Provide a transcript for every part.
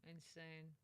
Insane.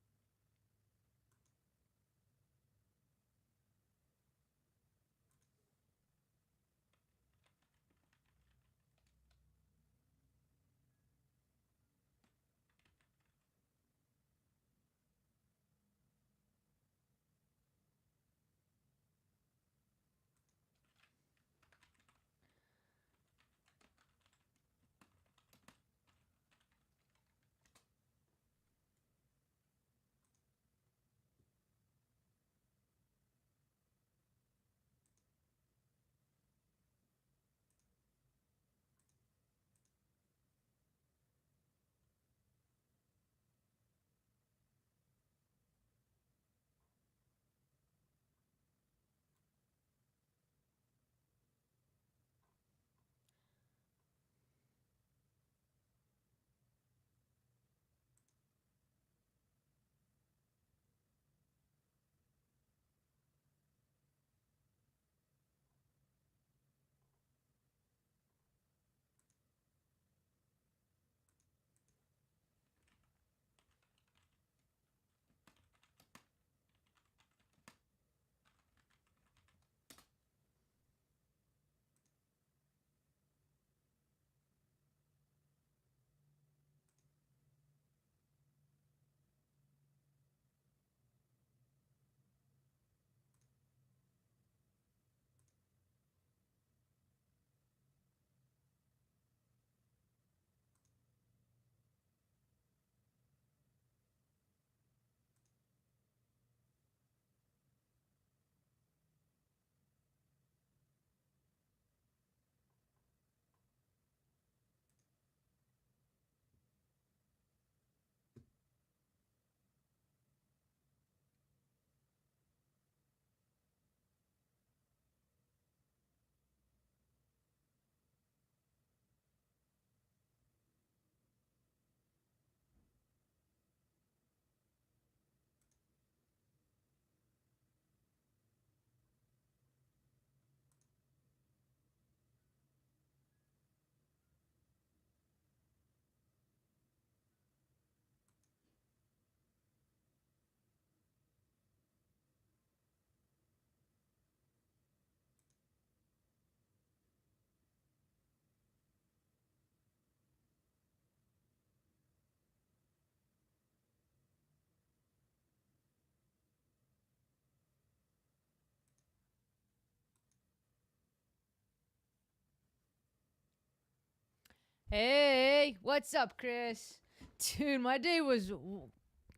Hey, what's up, Chris? Dude, my day was no,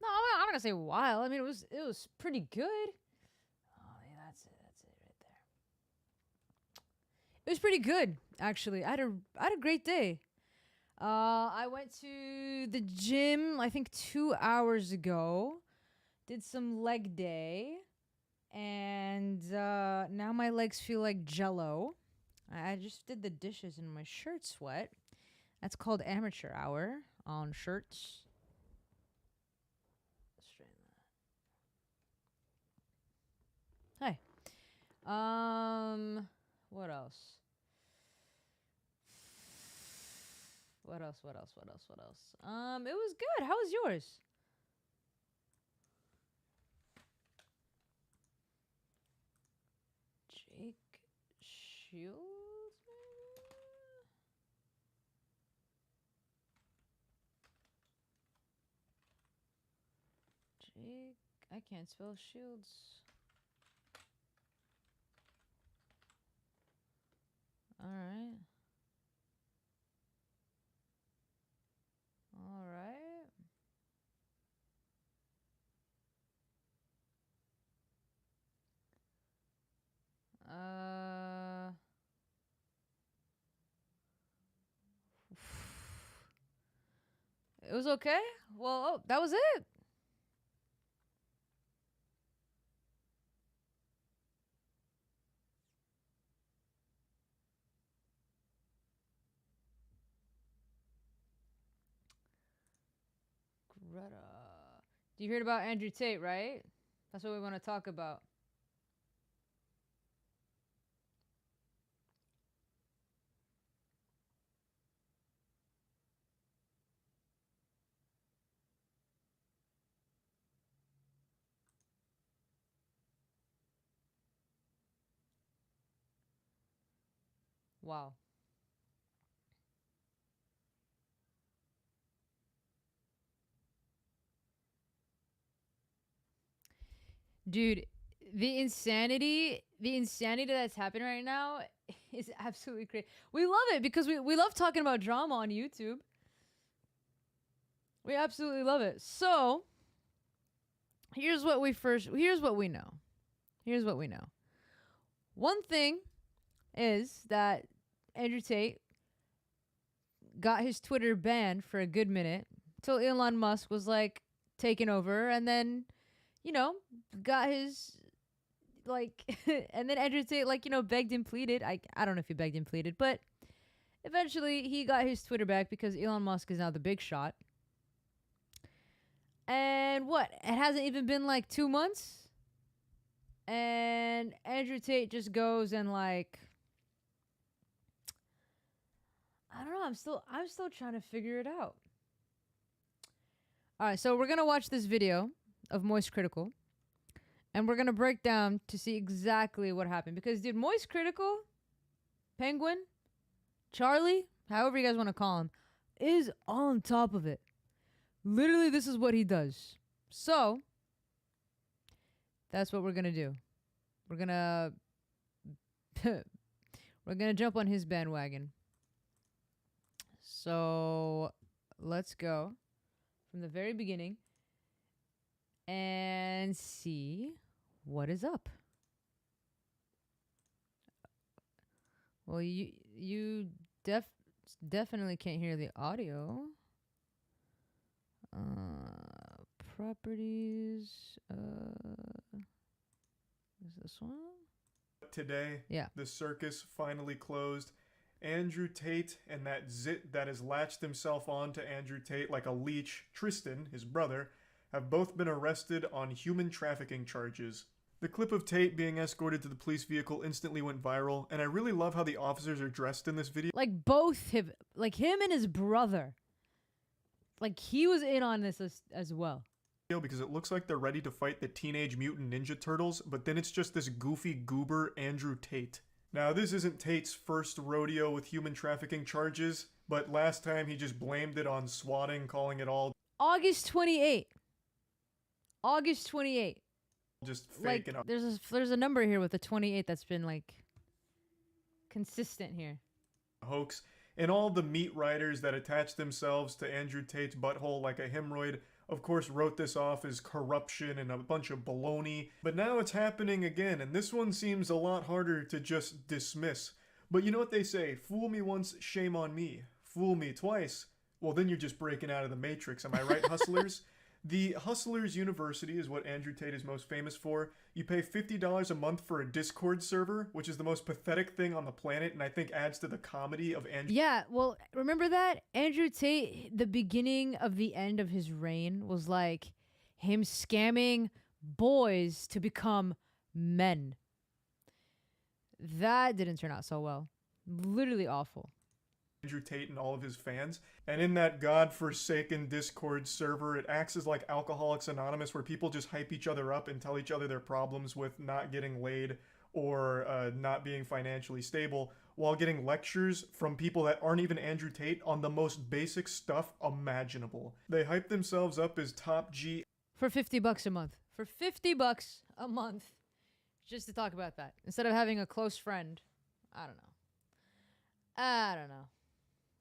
I'm not gonna say wild. I mean, it was pretty good. Oh, yeah, that's it right there. It was pretty good, actually. I had a great day. I went to the gym, I think 2 hours ago. Did some leg day, and now my legs feel like jello. I just did the dishes and my shirt's wet. That's called amateur hour on shirts. Straighten that. Hi. What else? What else? What else? What else? What else? It was good. How was yours? Jake Shields, maybe? Jake. I can't spell Shields. Alright. Alright. Uh. It was okay. Well, oh, that was it. Greta. Do you hear about Andrew Tate, right? That's what we want to talk about. Wow. Dude, the insanity that's happening right now is absolutely crazy. We love it because we love talking about drama on YouTube. We absolutely love it. So, here's what we know. Here's what we know. One thing is that Andrew Tate got his Twitter banned for a good minute till Elon Musk was like taking over, and then, you know, got his like and then Andrew Tate, like, begged and pleaded. I don't know if he begged and pleaded, but eventually he got his Twitter back because Elon Musk is now the big shot. And what? It hasn't even been like 2 months. And Andrew Tate just goes and like, I don't know, I'm still trying to figure it out. All right, so we're going to watch this video of Moist Critical, and we're going to break down to see exactly what happened, because dude, Moist Critical, Penguin, Charlie, however you guys want to call him, is on top of it. Literally, this is what he does. So, that's what we're going to do. We're going to we're going to jump on his bandwagon. So, let's go from the very beginning and see what is up. Well, you definitely can't hear the audio. Properties. Is this one? Today, Yeah. the circus finally closed. Andrew Tate and that zit that has latched himself on to Andrew Tate like a leech, Tristan, his brother, have both been arrested on human trafficking charges. The clip of Tate being escorted to the police vehicle instantly went viral, and I really love how the officers are dressed in this video. Like both him, like him and his brother. Like he was in on this as well. Because it looks like they're ready to fight the Teenage Mutant Ninja Turtles, but then it's just this goofy goober Andrew Tate. Now, this isn't Tate's first rodeo with human trafficking charges, but last time he just blamed it on swatting, calling it all August 28th. August 28th. just Like, faking up. there's a number here with a 28 that's been like consistent here. Hoax. And all the meat riders that attached themselves to Andrew Tate's butthole like a hemorrhoid, of course, wrote this off as corruption and a bunch of baloney. But now it's happening again, and this one seems a lot harder to just dismiss. But you know what they say, fool me once, shame on me. Fool me twice, well then you're just breaking out of the matrix, am I right, hustlers? The Hustlers University is what Andrew Tate is most famous for. You pay $50 a month for a Discord server, which is the most pathetic thing on the planet, and I think adds to the comedy of Andrew. Yeah, well, remember that? Andrew Tate, the beginning of the end of his reign was like him scamming boys to become men. That didn't turn out so well. Literally awful. Andrew Tate and all of his fans. And in that godforsaken Discord server, it acts as like Alcoholics Anonymous, where people just hype each other up and tell each other their problems with not getting laid or not being financially stable, while getting lectures from people that aren't even Andrew Tate on the most basic stuff imaginable. They hype themselves up as top G For $50 a month. For $50 a month. Just to talk about that. Instead of having a close friend. I don't know.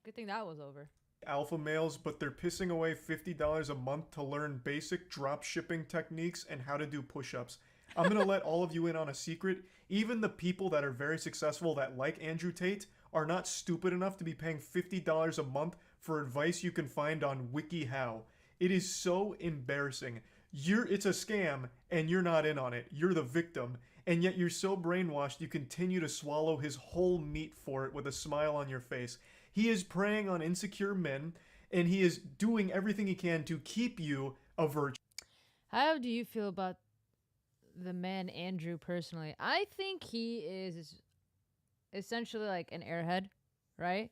Good thing that was over. alpha males, but they're pissing away $50 a month to learn basic drop shipping techniques and how to do push-ups. I'm gonna let all of you in on a secret. Even the people that are very successful that like Andrew Tate are not stupid enough to be paying $50 a month for advice you can find on WikiHow. It is so embarrassing. It's a scam and you're not in on it. You're the victim. And yet you're so brainwashed you continue to swallow his whole meat for it with a smile on your face. He is preying on insecure men, and he is doing everything he can to keep you a virgin. How do you feel about the man Andrew personally? I think he is essentially like an airhead, right?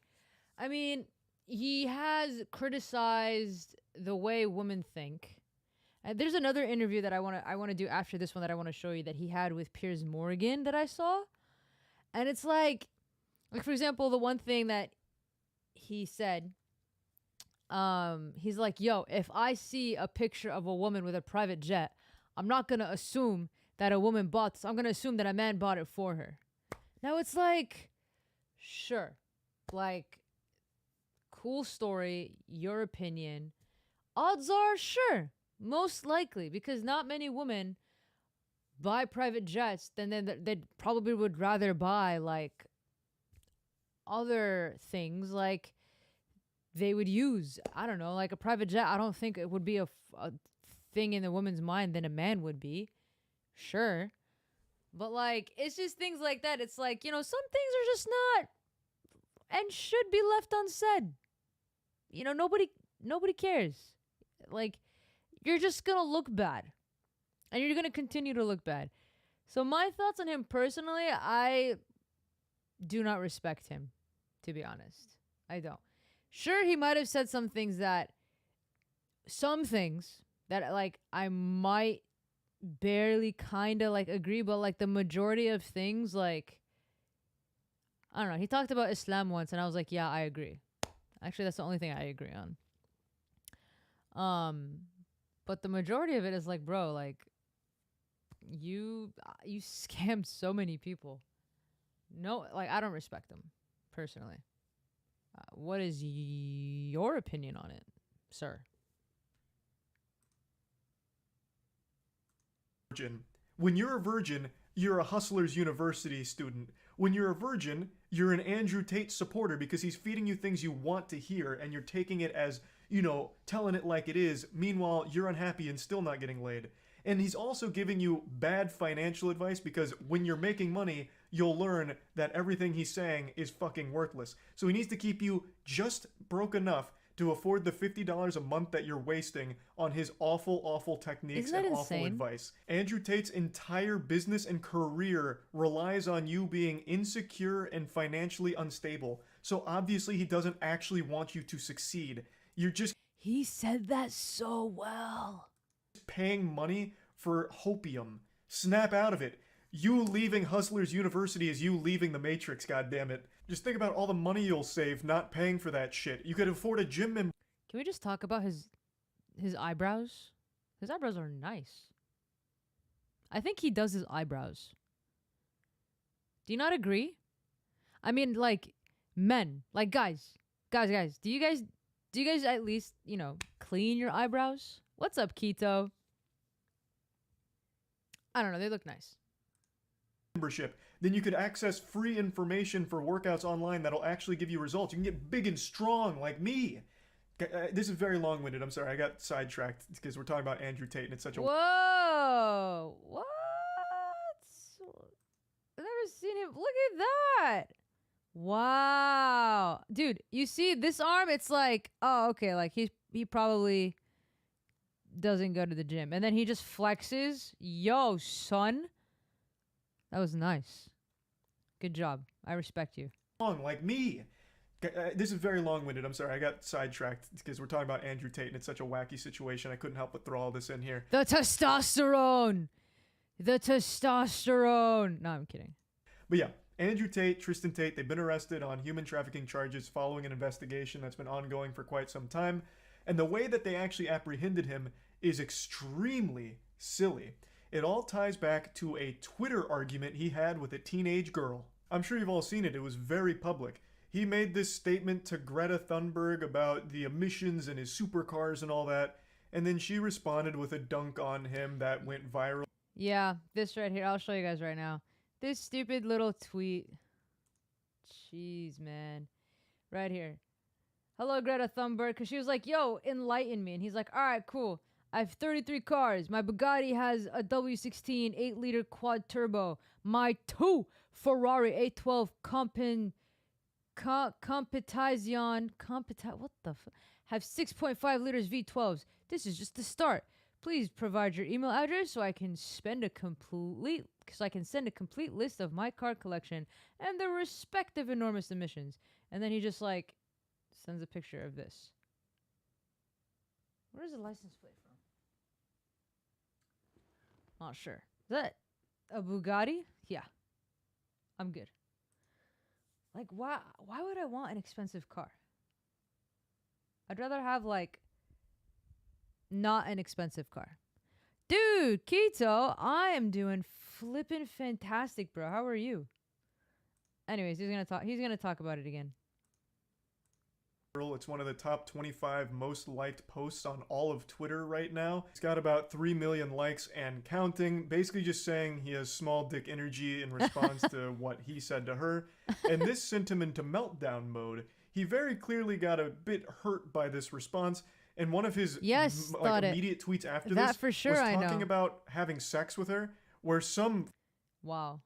I mean, he has criticized the way women think. There's another interview that I want to do after this one that I want to show you that he had with Piers Morgan that I saw. And it's like, Like, for example, the one thing that he said, he's like, yo, if I see a picture of a woman with a private jet, I'm not going to assume that a woman bought this. I'm going to assume that a man bought it for her. Now it's like, sure, like, cool story, your opinion. Odds are, sure, most likely, because not many women buy private jets, then they probably would rather buy like other things like they would use. I don't know, like a private jet. I don't think it would be a thing in the woman's mind than a man would be. Sure. But like, it's just things like that. It's like, some things are just not and should be left unsaid. Nobody cares. Like, you're just gonna look bad. And you're gonna continue to look bad. So my thoughts on him personally, I do not respect him, to be honest. I don't. Sure, he might have said some things that like I might barely kind of like agree, but like the majority of things, like, I don't know. He talked about Islam once and I was like, yeah, I agree. Actually, that's the only thing I agree on. But the majority of it is like, bro, like, you scammed so many people. No, like, I don't respect them personally. What is your opinion on it, sir? When you're a virgin, you're a Hustlers University student. When you're a virgin, you're an Andrew Tate supporter because he's feeding you things you want to hear and you're taking it as, telling it like it is. Meanwhile, you're unhappy and still not getting laid. And he's also giving you bad financial advice because when you're making money, you'll learn that everything he's saying is fucking worthless. So he needs to keep you just broke enough to afford the $50 a month that you're wasting on his awful, awful techniques and awful advice. Andrew Tate's entire business and career relies on you being insecure and financially unstable. So obviously he doesn't actually want you to succeed. You're just... He said that so well. Paying money for hopium. Snap out of it. You leaving Hustlers University is you leaving the Matrix, goddammit. Just think about all the money you'll save not paying for that shit. You could afford a gym membership. Can we just talk about his eyebrows? His eyebrows are nice. I think he does his eyebrows. Do you not agree? I mean, like, men, like guys, do you guys at least, clean your eyebrows? What's up, Keto? I don't know, they look nice. Membership, then you could access free information for workouts online that'll actually give you results. You can get big and strong like me. This is very long-winded. I'm sorry, I got sidetracked because we're talking about Andrew Tate and it's such a... Whoa! What? I've never seen him. Look at that! Wow. Dude, you see this arm? It's like, oh, okay, like he probably doesn't go to the gym. And then he just flexes. Yo, son. That was nice. Good job. I respect you. Like me. This is very long-winded. I'm sorry. I got sidetracked because we're talking about Andrew Tate and it's such a wacky situation. I couldn't help but throw all this in here. The testosterone. The testosterone. No, I'm kidding. But yeah, Andrew Tate, Tristan Tate, they've been arrested on human trafficking charges following an investigation that's been ongoing for quite some time. And the way that they actually apprehended him is extremely silly. It all ties back to a Twitter argument he had with a teenage girl. I'm sure you've all seen it. It was very public. He made this statement to Greta Thunberg about the emissions and his supercars and all that, and then she responded with a dunk on him that went viral. Yeah, this right here. I'll show you guys right now. This stupid little tweet. Jeez, man. Right here. Hello, Greta Thunberg. Because she was like, yo, enlighten me. And he's like, all right, cool. I have 33 cars. My Bugatti has a W16 8-liter quad turbo. My 2 Ferrari 812 Competizione what the have 6.5 liters V12s. This is just the start. Please provide your email address so I can send a complete list of my car collection and their respective enormous emissions. And then he just like sends a picture of this. Where's the license plate from? Not sure. Is that a Bugatti? Yeah. I'm good. Like, why would I want an expensive car? I'd rather have, like, not an expensive car. Dude, Keto, I am doing flippin' fantastic, bro. How are you? Anyways, he's gonna talk about it again. It's one of the top 25 most liked posts on all of Twitter right now. It's got about 3 million likes and counting, basically just saying he has small dick energy in response to what he said to her. And this sent him into meltdown mode. He very clearly got a bit hurt by this response. And one of his immediate tweets after that this for sure, was I talking know. about having sex with her, where some Wow.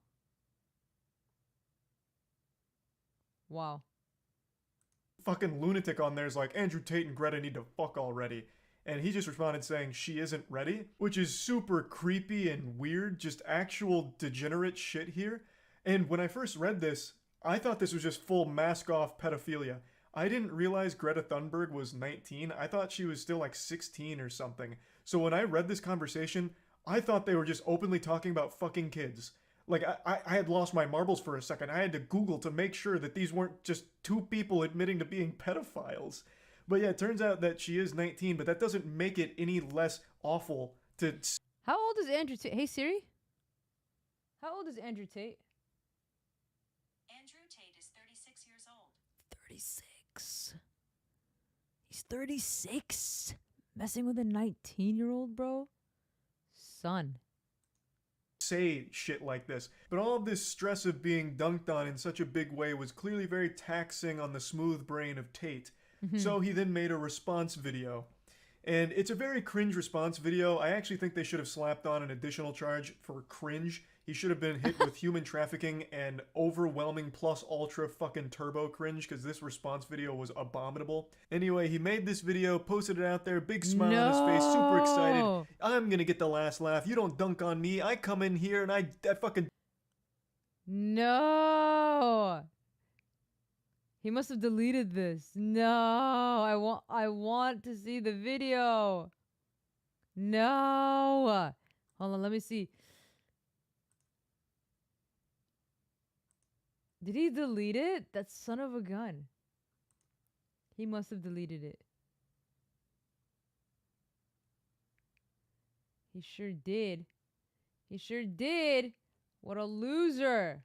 fucking lunatic on there is like, Andrew Tate and Greta need to fuck already. And he just responded saying she isn't ready, which is super creepy and weird, just actual degenerate shit here. And when I first read this, I thought this was just full mask off pedophilia. I didn't realize Greta Thunberg was 19. I thought she was still like 16 or something. So when I read this conversation, I thought they were just openly talking about fucking kids. Like, I had lost my marbles for a second. I had to Google to make sure that these weren't just two people admitting to being pedophiles. But yeah, it turns out that she is 19, but that doesn't make it any less awful to... How old is Andrew Tate? Hey, Siri? How old is Andrew Tate? Andrew Tate is 36 years old. 36. He's 36? Messing with a 19-year-old, bro? Son. say shit like this. But all of this stress of being dunked on in such a big way was clearly very taxing on the smooth brain of Tate. So he then made a response video. And it's a very cringe response video. I actually think they should have slapped on an additional charge for cringe. He should have been hit with human trafficking and overwhelming plus ultra fucking turbo cringe, because this response video was abominable. Anyway, he made this video, posted it out there, big smile on his face, super excited. I'm gonna get the last laugh. You don't dunk on me. I come in here and I fucking... No. He must have deleted this. No, I want to see the video. No. Hold on, let me see. Did he delete it? That son of a gun. He must have deleted it. He sure did. He sure did. What a loser.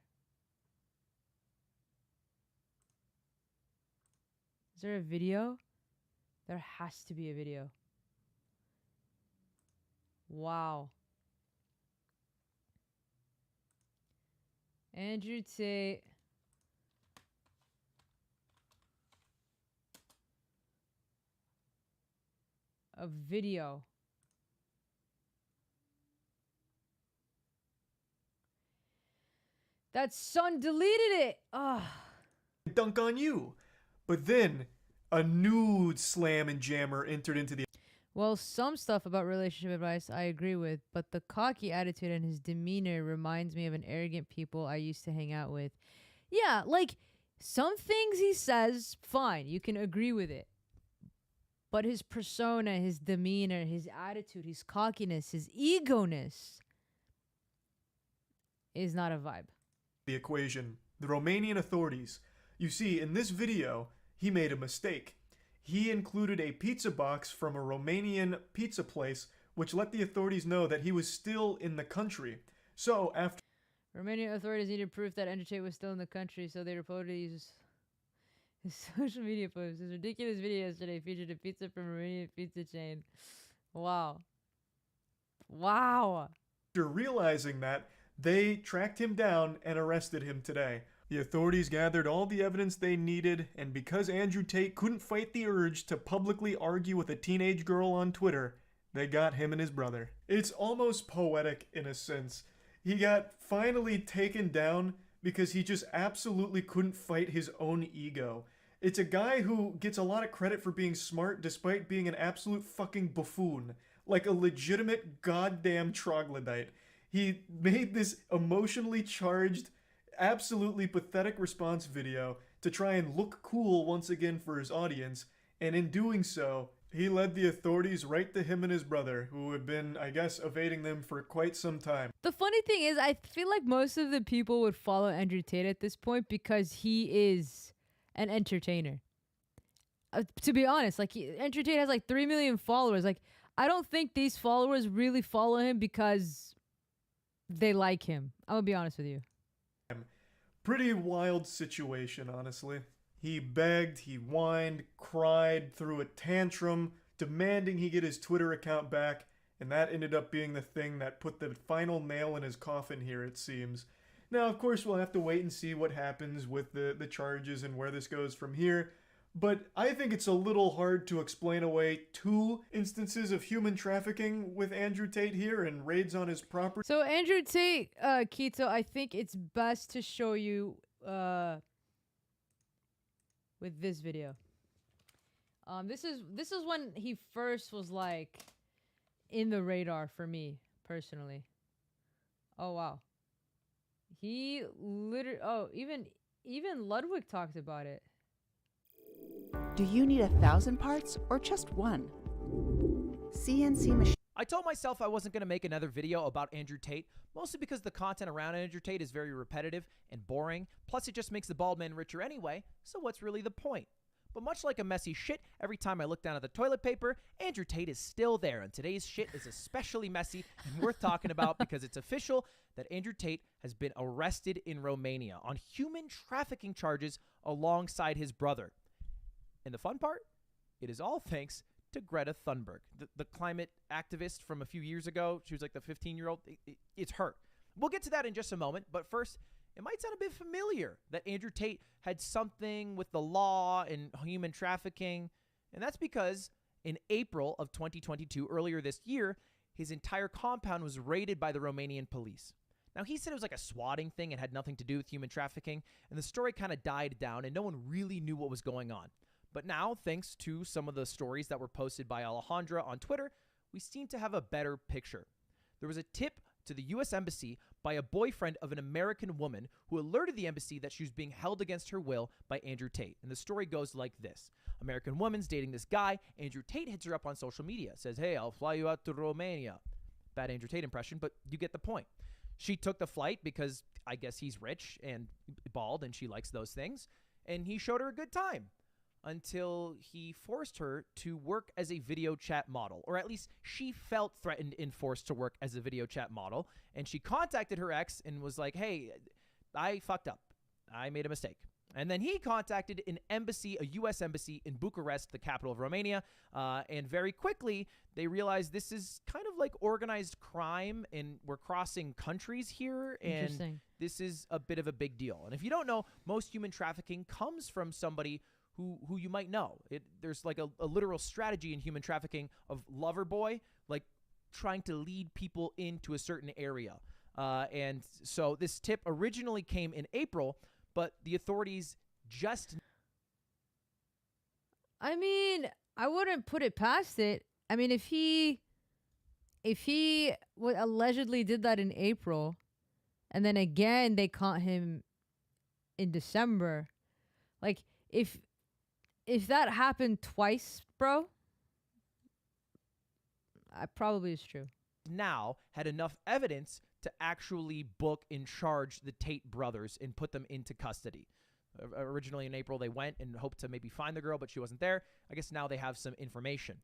Is there a video? There has to be a video. Wow. Andrew Tate. A video. That son deleted it. Ah. dunk on you. But then a nude slam and jammer entered into the... Well, some stuff about relationship advice I agree with, but the cocky attitude and his demeanor reminds me of an arrogant people I used to hang out with. Yeah, like, some things he says, fine, you can agree with it. But his persona, his demeanor, his attitude, his cockiness, his ego-ness is not a vibe. The equation. The Romanian authorities. You see, in this video, he made a mistake. He included a pizza box from a Romanian pizza place, which let the authorities know that he was still in the country. So, after... Romanian authorities needed proof that Andrew Tate was still in the country, so they reportedly used his social media post. His ridiculous video yesterday featured a pizza from a Romanian pizza chain. Wow. Wow. After realizing that, they tracked him down and arrested him today. The authorities gathered all the evidence they needed, and because Andrew Tate couldn't fight the urge to publicly argue with a teenage girl on Twitter, they got him and his brother. It's almost poetic in a sense. He got finally taken down because he just absolutely couldn't fight his own ego. It's a guy who gets a lot of credit for being smart despite being an absolute fucking buffoon. Like a legitimate goddamn troglodyte. He made this emotionally charged, absolutely pathetic response video to try and look cool once again for his audience, and in doing so, He led the authorities right to him and his brother, who had been, I guess, evading them for quite some time. The funny thing is, I feel like most of the people would follow Andrew Tate at this point because he is an entertainer. To be honest, like Andrew Tate has like 3 million followers. Like, I don't think these followers really follow him because they like him. I'm gonna be honest with you. Pretty wild situation, honestly. He begged, he whined, cried, threw a tantrum, demanding he get his Twitter account back, and that ended up being the thing that put the final nail in his coffin here, it seems. Now, of course, we'll have to wait and see what happens with the charges and where this goes from here, but I think it's a little hard to explain away 2 instances of human trafficking with Andrew Tate here and raids on his property. So Andrew Tate, Keto, I think it's best to show you with this video. This is when he first was like in the radar for me personally. Oh wow. He literally even Ludwig talked about it. Do you need 1,000 parts or just one? CNC machine. I told myself I wasn't going to make another video about Andrew Tate, mostly because the content around Andrew Tate is very repetitive and boring, plus it just makes the bald man richer anyway, so what's really the point? But much like a messy shit, every time I look down at the toilet paper, Andrew Tate is still there, and today's shit is especially messy and worth talking about because it's official that Andrew Tate has been arrested in Romania on human trafficking charges alongside his brother. And the fun part? It is all thanks to Greta Thunberg, the climate activist from a few years ago. She was like the 15-year-old. It's her. We'll get to that in just a moment, but first, it might sound a bit familiar that Andrew Tate had something with the law and human trafficking, and that's because in April of 2022, earlier this year, his entire compound was raided by the Romanian police. Now, he said it was like a swatting thing and had nothing to do with human trafficking, and the story kind of died down, and no one really knew what was going on. But now, thanks to some of the stories that were posted by Alejandra on Twitter, we seem to have a better picture. There was a tip to the U.S. Embassy by a boyfriend of an American woman who alerted the embassy that she was being held against her will by Andrew Tate. And the story goes like this. American woman's dating this guy. Andrew Tate hits her up on social media, says, hey, I'll fly you out to Romania. Bad Andrew Tate impression, but you get the point. She took the flight because I guess he's rich and bald and she likes those things. And he showed her a good time until he forced her to work as a video chat model, or at least she felt threatened and forced to work as a video chat model. And she contacted her ex and was like, hey, I fucked up. I made a mistake. And then he contacted an embassy, a U.S. embassy in Bucharest, the capital of Romania. And very quickly, they realized this is kind of like organized crime and we're crossing countries here. And this is a bit of a big deal. And if you don't know, most human trafficking comes from somebody who you might know. There's like a literal strategy in human trafficking of lover boy, like trying to lead people into a certain area. And so this tip originally came in April, but the authorities just... I mean, I wouldn't put it past it. I mean, if he allegedly did that in April, and then again they caught him in December, like if that happened twice, bro, probably is true. Now had enough evidence to actually book and charge the Tate brothers and put them into custody. Originally in April, they went and hoped to maybe find the girl, but she wasn't there. I guess now they have some information.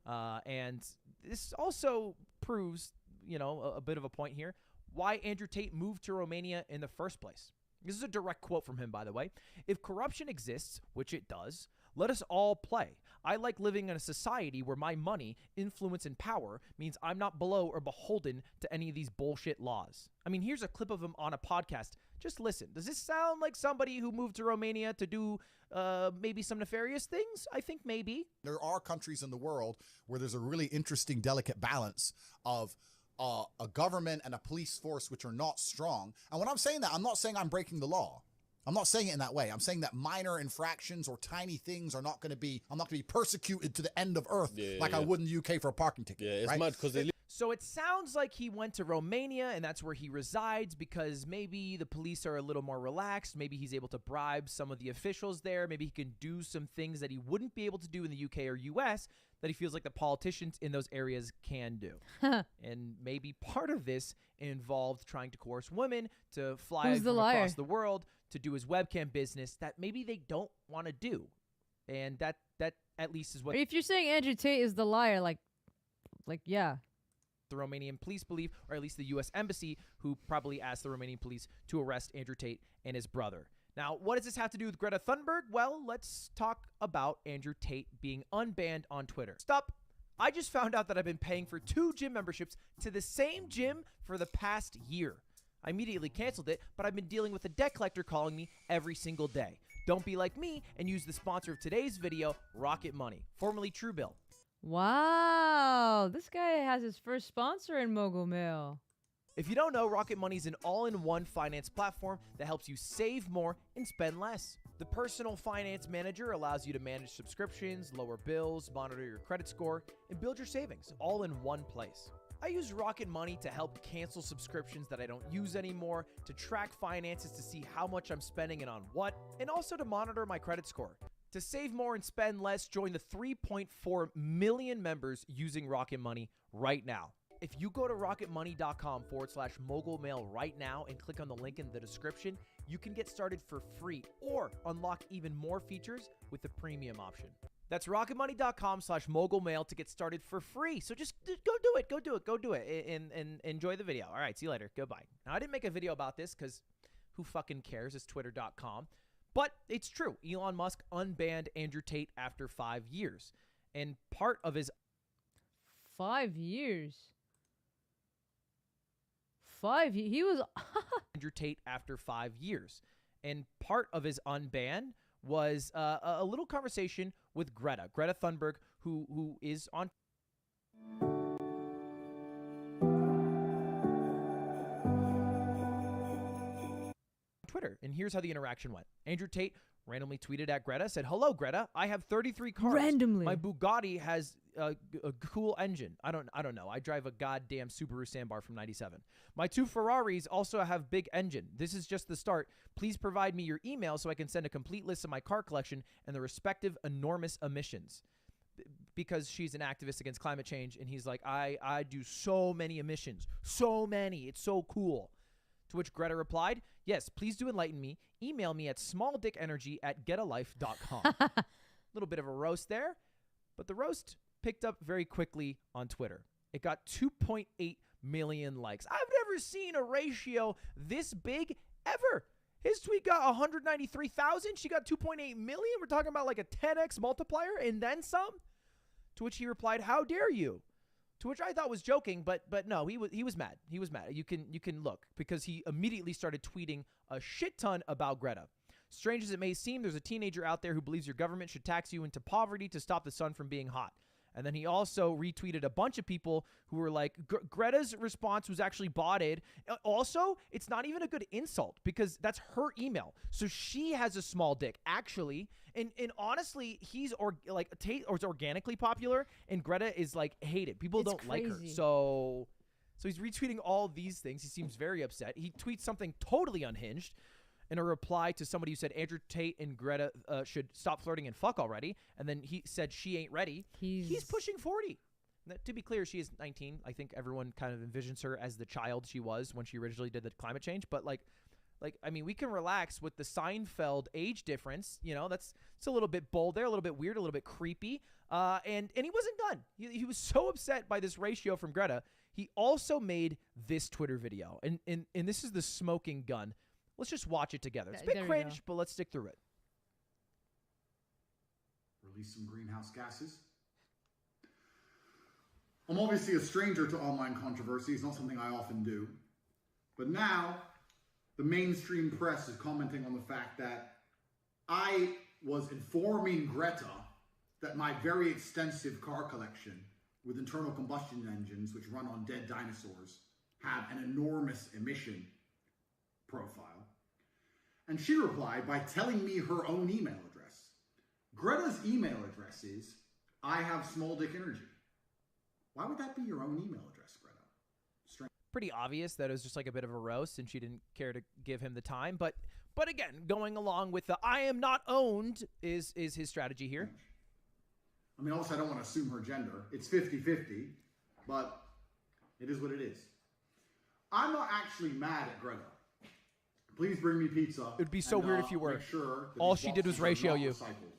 And this also proves, a bit of a point here, why Andrew Tate moved to Romania in the first place. This is a direct quote from him, by the way. If corruption exists, which it does, let us all play. I like living in a society where my money, influence, and power means I'm not below or beholden to any of these bullshit laws. I mean, here's a clip of him on a podcast. Just listen. Does this sound like somebody who moved to Romania to do maybe some nefarious things? I think maybe. There are countries in the world where there's a really interesting, delicate balance of a government and a police force which are not strong. And when I'm saying that, I'm not saying I'm breaking the law. I'm not saying it in that way. I'm saying that minor infractions or tiny things are not going to be, I'm not going to be persecuted to the end of earth I would in the UK for a parking ticket. Yeah, it's right? mad because they... So it sounds like he went to Romania and that's where he resides because maybe the police are a little more relaxed. Maybe he's able to bribe some of the officials there. Maybe he can do some things that he wouldn't be able to do in the UK or US that he feels like the politicians in those areas can do. And maybe part of this involved trying to coerce women to fly Who's the from liar? across the world to do his webcam business that maybe they don't want to do. And that at least is what If you're saying Andrew Tate is the liar, like yeah. the Romanian police believe, or at least the U.S. Embassy, who probably asked the Romanian police to arrest Andrew Tate and his brother. Now, what does this have to do with Greta Thunberg? Well, let's talk about Andrew Tate being unbanned on Twitter. Stop. I just found out that I've been paying for 2 gym memberships to the same gym for the past year. I immediately canceled it, but I've been dealing with a debt collector calling me every single day. Don't be like me and use the sponsor of today's video, Rocket Money, formerly Truebill. Wow, this guy has his first sponsor in Mogul Mail. If you don't know, Rocket Money is an all-in-one finance platform that helps you save more and spend less. The personal finance manager allows you to manage subscriptions, lower bills, monitor your credit score, and build your savings all in one place. I use Rocket Money to help cancel subscriptions that I don't use anymore, to track finances to see how much I'm spending and on what, and also to monitor my credit score. To save more and spend less, join the 3.4 million members using Rocket Money right now. If you go to rocketmoney.com/mogulmail right now and click on the link in the description, you can get started for free or unlock even more features with the premium option. That's rocketmoney.com/mogulmail to get started for free. So just go do it, and enjoy the video. All right, see you later. Goodbye. Now, I didn't make a video about this because who fucking cares? It's twitter.com. But it's true. Elon Musk unbanned Andrew Tate after 5 years. And part of his 5 years. He was Andrew Tate after 5 years. And part of his unban was a little conversation with Greta Thunberg, who is on Twitter. And here's how the interaction went. Andrew Tate randomly tweeted at Greta, said, "Hello, Greta. I have 33 cars. Randomly. My Bugatti has a cool engine. I don't know. I drive a goddamn Subaru Sandbar from 97. My 2 Ferraris also have big engine. This is just the start. Please provide me your email so I can send a complete list of my car collection and the respective enormous emissions." Because she's an activist against climate change, and he's like, I do so many emissions. So many. It's so cool. To which Greta replied, "Yes, please do enlighten me. Email me at smalldickenergy@getalife.com." Little bit of a roast there, but the roast picked up very quickly on Twitter. It got 2.8 million likes. I've never seen a ratio this big ever. His tweet got 193,000. She got 2.8 million. We're talking about like a 10x multiplier and then some. To which he replied, "How dare you?" To which I thought was joking, but no, he was mad. He was mad. You can look, because he immediately started tweeting a shit ton about Greta. Strange as it may seem, there's a teenager out there who believes your government should tax you into poverty to stop the sun from being hot. And then he also retweeted a bunch of people who were like, Greta's response was actually botted. Also, it's not even a good insult because that's her email. So she has a small dick, actually. And honestly, Tate is organically popular, and Greta is like hated. People It's don't like her. crazy. So he's retweeting all these things. He seems very upset. He tweets something totally unhinged in a reply to somebody who said Andrew Tate and Greta should stop flirting and fuck already. And then he said she ain't ready. He's pushing 40. Now, to be clear, she is 19. I think everyone kind of envisions her as the child she was when she originally did the climate change. But I mean, we can relax with the Seinfeld age difference. You know, it's a little bit bold there, a little bit weird, a little bit creepy. And he wasn't done. He was so upset by this ratio from Greta. He also made this Twitter video. And this is the smoking gun. Let's just watch it together. It's a bit There we cringe, go. but let's stick through it. Release some greenhouse gases. I'm obviously a stranger to online controversy. It's not something I often do. But now, the mainstream press is commenting on the fact that I was informing Greta that my very extensive car collection with internal combustion engines, which run on dead dinosaurs, have an enormous emission profile. And she replied by telling me her own email address. Greta's email address is, "I have small dick energy." Why would that be your own email address, Greta? Pretty obvious that it was just like a bit of a roast and she didn't care to give him the time. But again, going along with the I am not owned is his strategy here. I mean, obviously I don't want to assume her gender. It's 50-50, but it is what it is. I'm not actually mad at Greta. Please bring me pizza. It would be so weird if you were. Make sure that All these she did was boxes are ratio not you. recycled.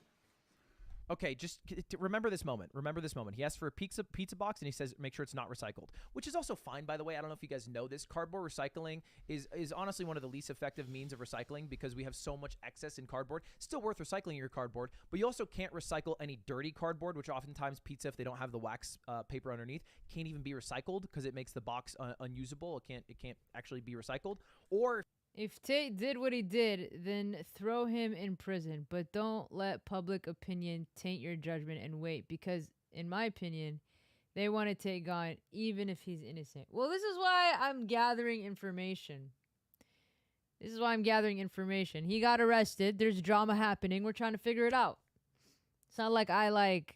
Okay, just remember this moment. Remember this moment. He asks for a pizza box, and he says, make sure it's not recycled, which is also fine, by the way. I don't know if you guys know this. Cardboard recycling is honestly one of the least effective means of recycling because we have so much excess in cardboard. Still worth recycling your cardboard, but you also can't recycle any dirty cardboard, which oftentimes pizza, if they don't have the wax paper underneath, can't even be recycled because it makes the box unusable. It can't actually be recycled. Or If Tate did what he did, then throw him in prison. But don't let public opinion taint your judgment and wait, because, in my opinion, they want to Tate gone even if he's innocent. Well, this is why I'm gathering information. He got arrested. There's drama happening. We're trying to figure it out. It's not like I, look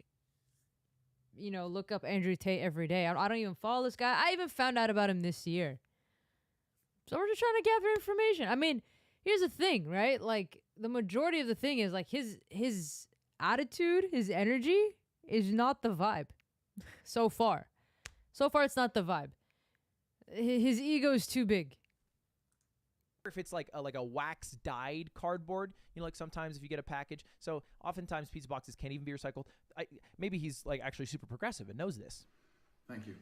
up Andrew Tate every day. I don't even follow this guy. I even found out about him this year. So we're just trying to gather information. I mean, here's the thing, right? Like, the majority of the thing is, like, his attitude, his energy is not the vibe. So far, it's not the vibe. His ego is too big. if it's like a wax dyed cardboard, like sometimes if you get a package. So oftentimes pizza boxes can't even be recycled. Maybe he's like actually super progressive and knows this. Thank you.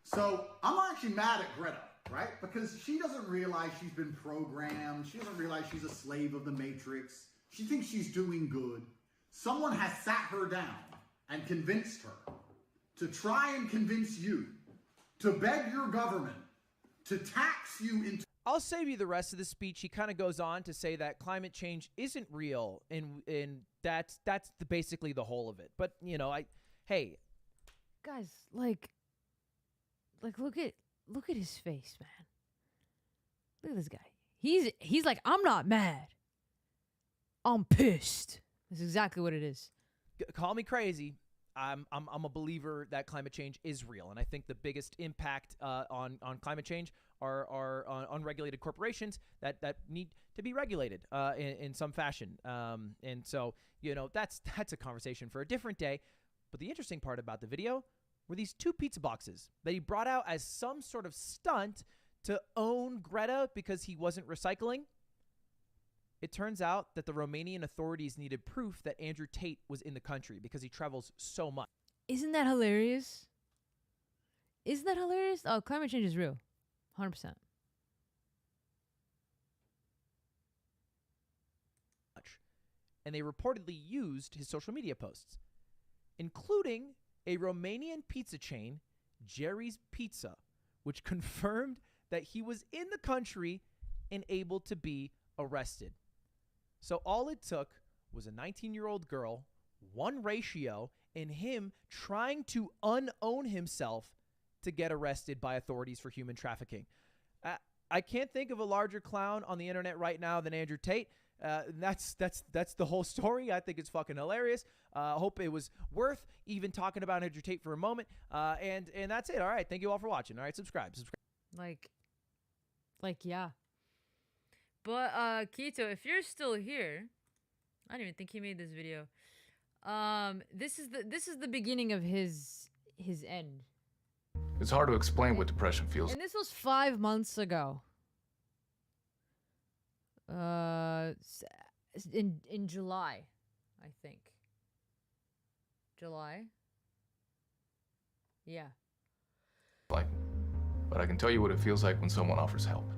So I'm not actually mad at Greta, right? Because she doesn't realize she's been programmed. She doesn't realize she's a slave of the Matrix. She thinks she's doing good. Someone has sat her down and convinced her to try and convince you to beg your government to tax you into... I'll save you the rest of the speech. He kind of goes on to say that climate change isn't real, and that's basically the whole of it. But hey, guys, like look at his face, man. Look at this guy. He's like, I'm not mad. I'm pissed. That's exactly what it is. Call me crazy. I'm a believer that climate change is real, and I think the biggest impact on climate change are on unregulated corporations that need to be regulated in some fashion. And so that's a conversation for a different day. But the interesting part about the video were these two pizza boxes that he brought out as some sort of stunt to own Greta because he wasn't recycling. It turns out that the Romanian authorities needed proof that Andrew Tate was in the country because he travels so much. Isn't that hilarious? Oh, climate change is real. 100%. And they reportedly used his social media posts, including a Romanian pizza chain, Jerry's Pizza, which confirmed that he was in the country and able to be arrested. So all it took was a 19-year-old girl, one ratio, and him trying to unown himself to get arrested by authorities for human trafficking. I can't think of a larger clown on the internet right now than Andrew Tate. That's the whole story. I think it's fucking hilarious. Hope it was worth even talking about Andrew Tate for a moment. And that's it. All right. Thank you all for watching. All right. Subscribe. Yeah. But Keto, if you're still here, I don't even think he made this video. This is the beginning of his end. It's hard to explain what depression feels. And this was 5 months ago. In July, I think. July? Yeah. But I can tell you what it feels like when someone offers help.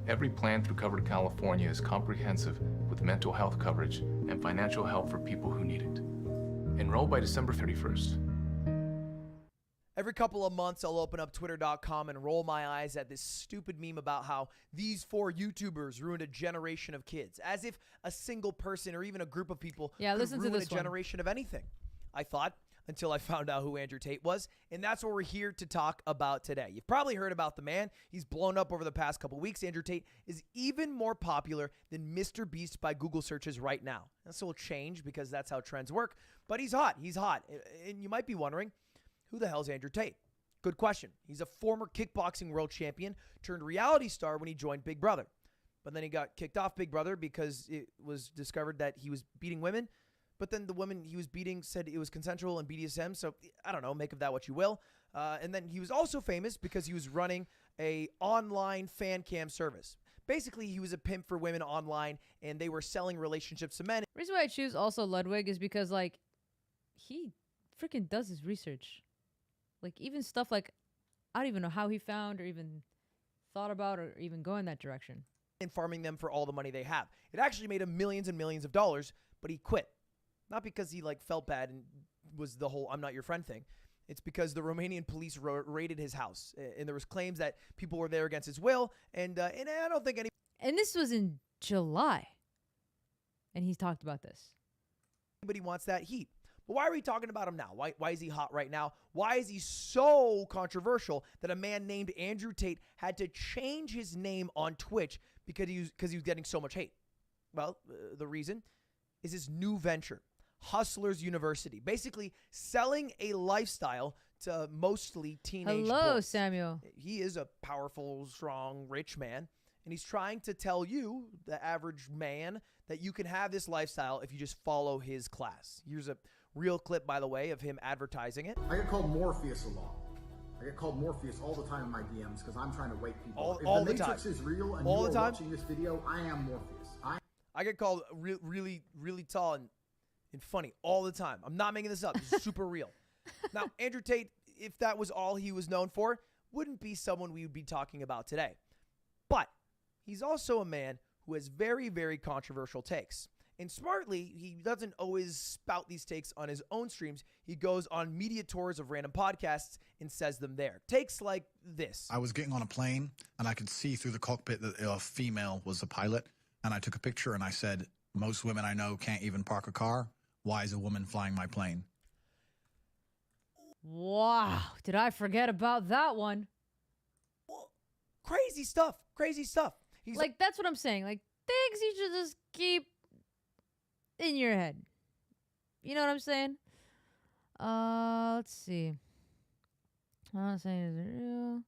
Every plan through Covered California is comprehensive with mental health coverage and financial help for people who need it. Enroll by December 31st. Every couple of months, I'll open up Twitter.com and roll my eyes at this stupid meme about how these 4 YouTubers ruined a generation of kids, as if a single person or even a group of people could listen to ruin this a generation of anything. I thought, until I found out who Andrew Tate was, and that's what we're here to talk about today. You've probably heard about the man. He's blown up over the past couple weeks. Andrew Tate is even more popular than Mr. Beast by Google searches right now. This will change because that's how trends work, but he's hot. He's hot. And you might be wondering, who the hell's Andrew Tate? Good question. He's a former kickboxing world champion turned reality star when he joined Big Brother. But then he got kicked off Big Brother because it was discovered that he was beating women. But then the woman he was beating said it was consensual and BDSM. So I don't know, make of that what you will. And then he was also famous because he was running a online fan cam service. Basically, he was a pimp for women online, and they were selling relationships to men. The reason why I choose also Ludwig is because, like, he freaking does his research. Like, even stuff like, I don't even know how he found or even thought about or even go in that direction. And farming them for all the money they have. It actually made him millions and millions of dollars, but he quit. Not because he, like, felt bad and was the whole I'm not your friend thing. It's because the Romanian police raided his house, and there was claims that people were there against his will, and I don't think any. And this was in July, and he's talked about this. Anybody wants that heat. But why are we talking about him now? Why is he hot right now? Why is he so controversial that a man named Andrew Tate had to change his name on Twitch because he was getting so much hate? Well, the reason is his new venture. Hustlers University, basically selling a lifestyle to mostly teenage Hello, boys. Samuel. He is a powerful, strong, rich man, and he's trying to tell you, the average man, that you can have this lifestyle if you just follow his class. Here's a real clip, by the way, of him advertising it. I get called Morpheus a lot. I get called Morpheus all the time in my DMs because I'm trying to wake people up. All If the the Matrix time. is real and All you the are time. watching this video, I am Morpheus. I get called really, really tall and funny all the time. I'm not making this up. This is super real. Now, Andrew Tate, if that was all he was known for, wouldn't be someone we would be talking about today. But he's also a man who has very, very controversial takes. And smartly, he doesn't always spout these takes on his own streams. He goes on media tours of random podcasts and says them there. Takes like this. I was getting on a plane, and I could see through the cockpit that a female was the pilot. And I took a picture, and I said, most women I know can't even park a car. Why is a woman flying my plane? Wow. Did I forget about that one? Well, crazy stuff. Crazy stuff. He's Like, that's what I'm saying. Like, things you should just keep in your head. You know what I'm saying? Let's see. I'm not saying is it real.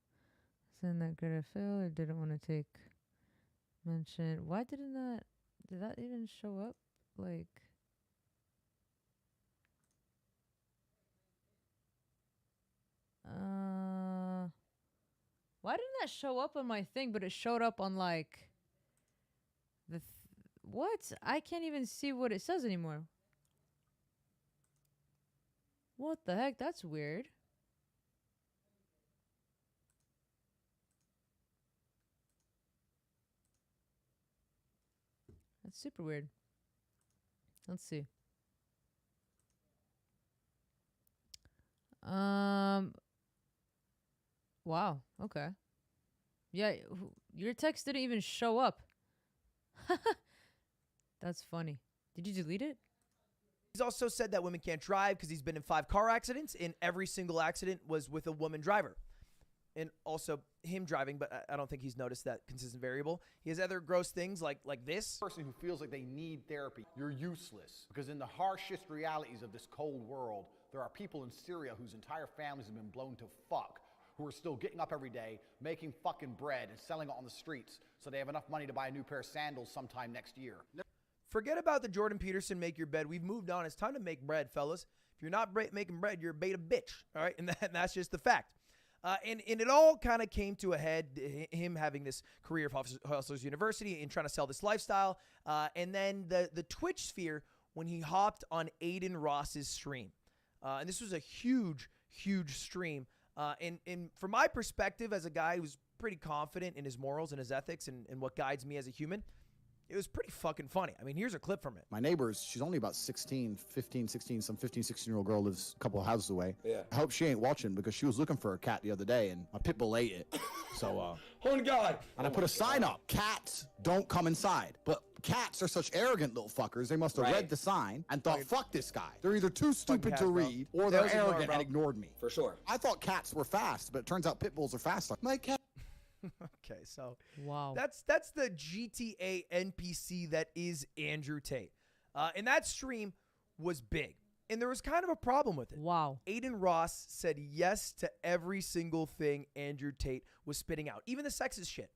Saying that good I feel or didn't want to mention. Why did that even show up? Like, why didn't that show up on my thing, but it showed up on like what? I can't even see what it says anymore. What the heck? That's weird. That's super weird. Let's see. Wow. Okay. Yeah, your text didn't even show up. That's funny. Did you delete it? He's also said that women can't drive because he's been in 5 car accidents, and every single accident was with a woman driver. And also him driving, but I don't think he's noticed that consistent variable. He has other gross things like this. Person who feels like they need therapy, you're useless. Because in the harshest realities of this cold world, there are people in Syria whose entire families have been blown to fuck, who are still getting up every day, making fucking bread and selling it on the streets so they have enough money to buy a new pair of sandals sometime next year. Forget about the Jordan Peterson make your bed. We've moved on. It's time to make bread, fellas. If you're not making bread, you're a beta bitch. All right, and that's just the fact. And it all kind of came to a head, him having this career of Hustlers University and trying to sell this lifestyle. And then the Twitch sphere when he hopped on Aiden Ross's stream. And this was a huge, huge stream. And from my perspective as a guy who's pretty confident in his morals and his ethics and what guides me as a human, it was pretty fucking funny. I mean, here's a clip from it. My neighbors, she's only about 16, 16, some 15, 16-year-old girl lives a couple of houses away. Yeah. I hope she ain't watching because she was looking for a cat the other day and my pit bull ate it. So, Oh, God. and I put a sign up, cats don't come inside. But cats are such arrogant little fuckers, they must have Right. read the sign and thought, fuck this guy. They're either too stupid cats, to bro. read or They they're always ignore, arrogant bro. and ignored me. For sure. I thought cats were fast, but it turns out pit bulls are faster. My cat. Okay, so Wow. that's the GTA NPC that is Andrew Tate. And that stream was big. And there was kind of a problem with it. Wow. Aiden Ross said yes to every single thing Andrew Tate was spitting out, even the sexist shit.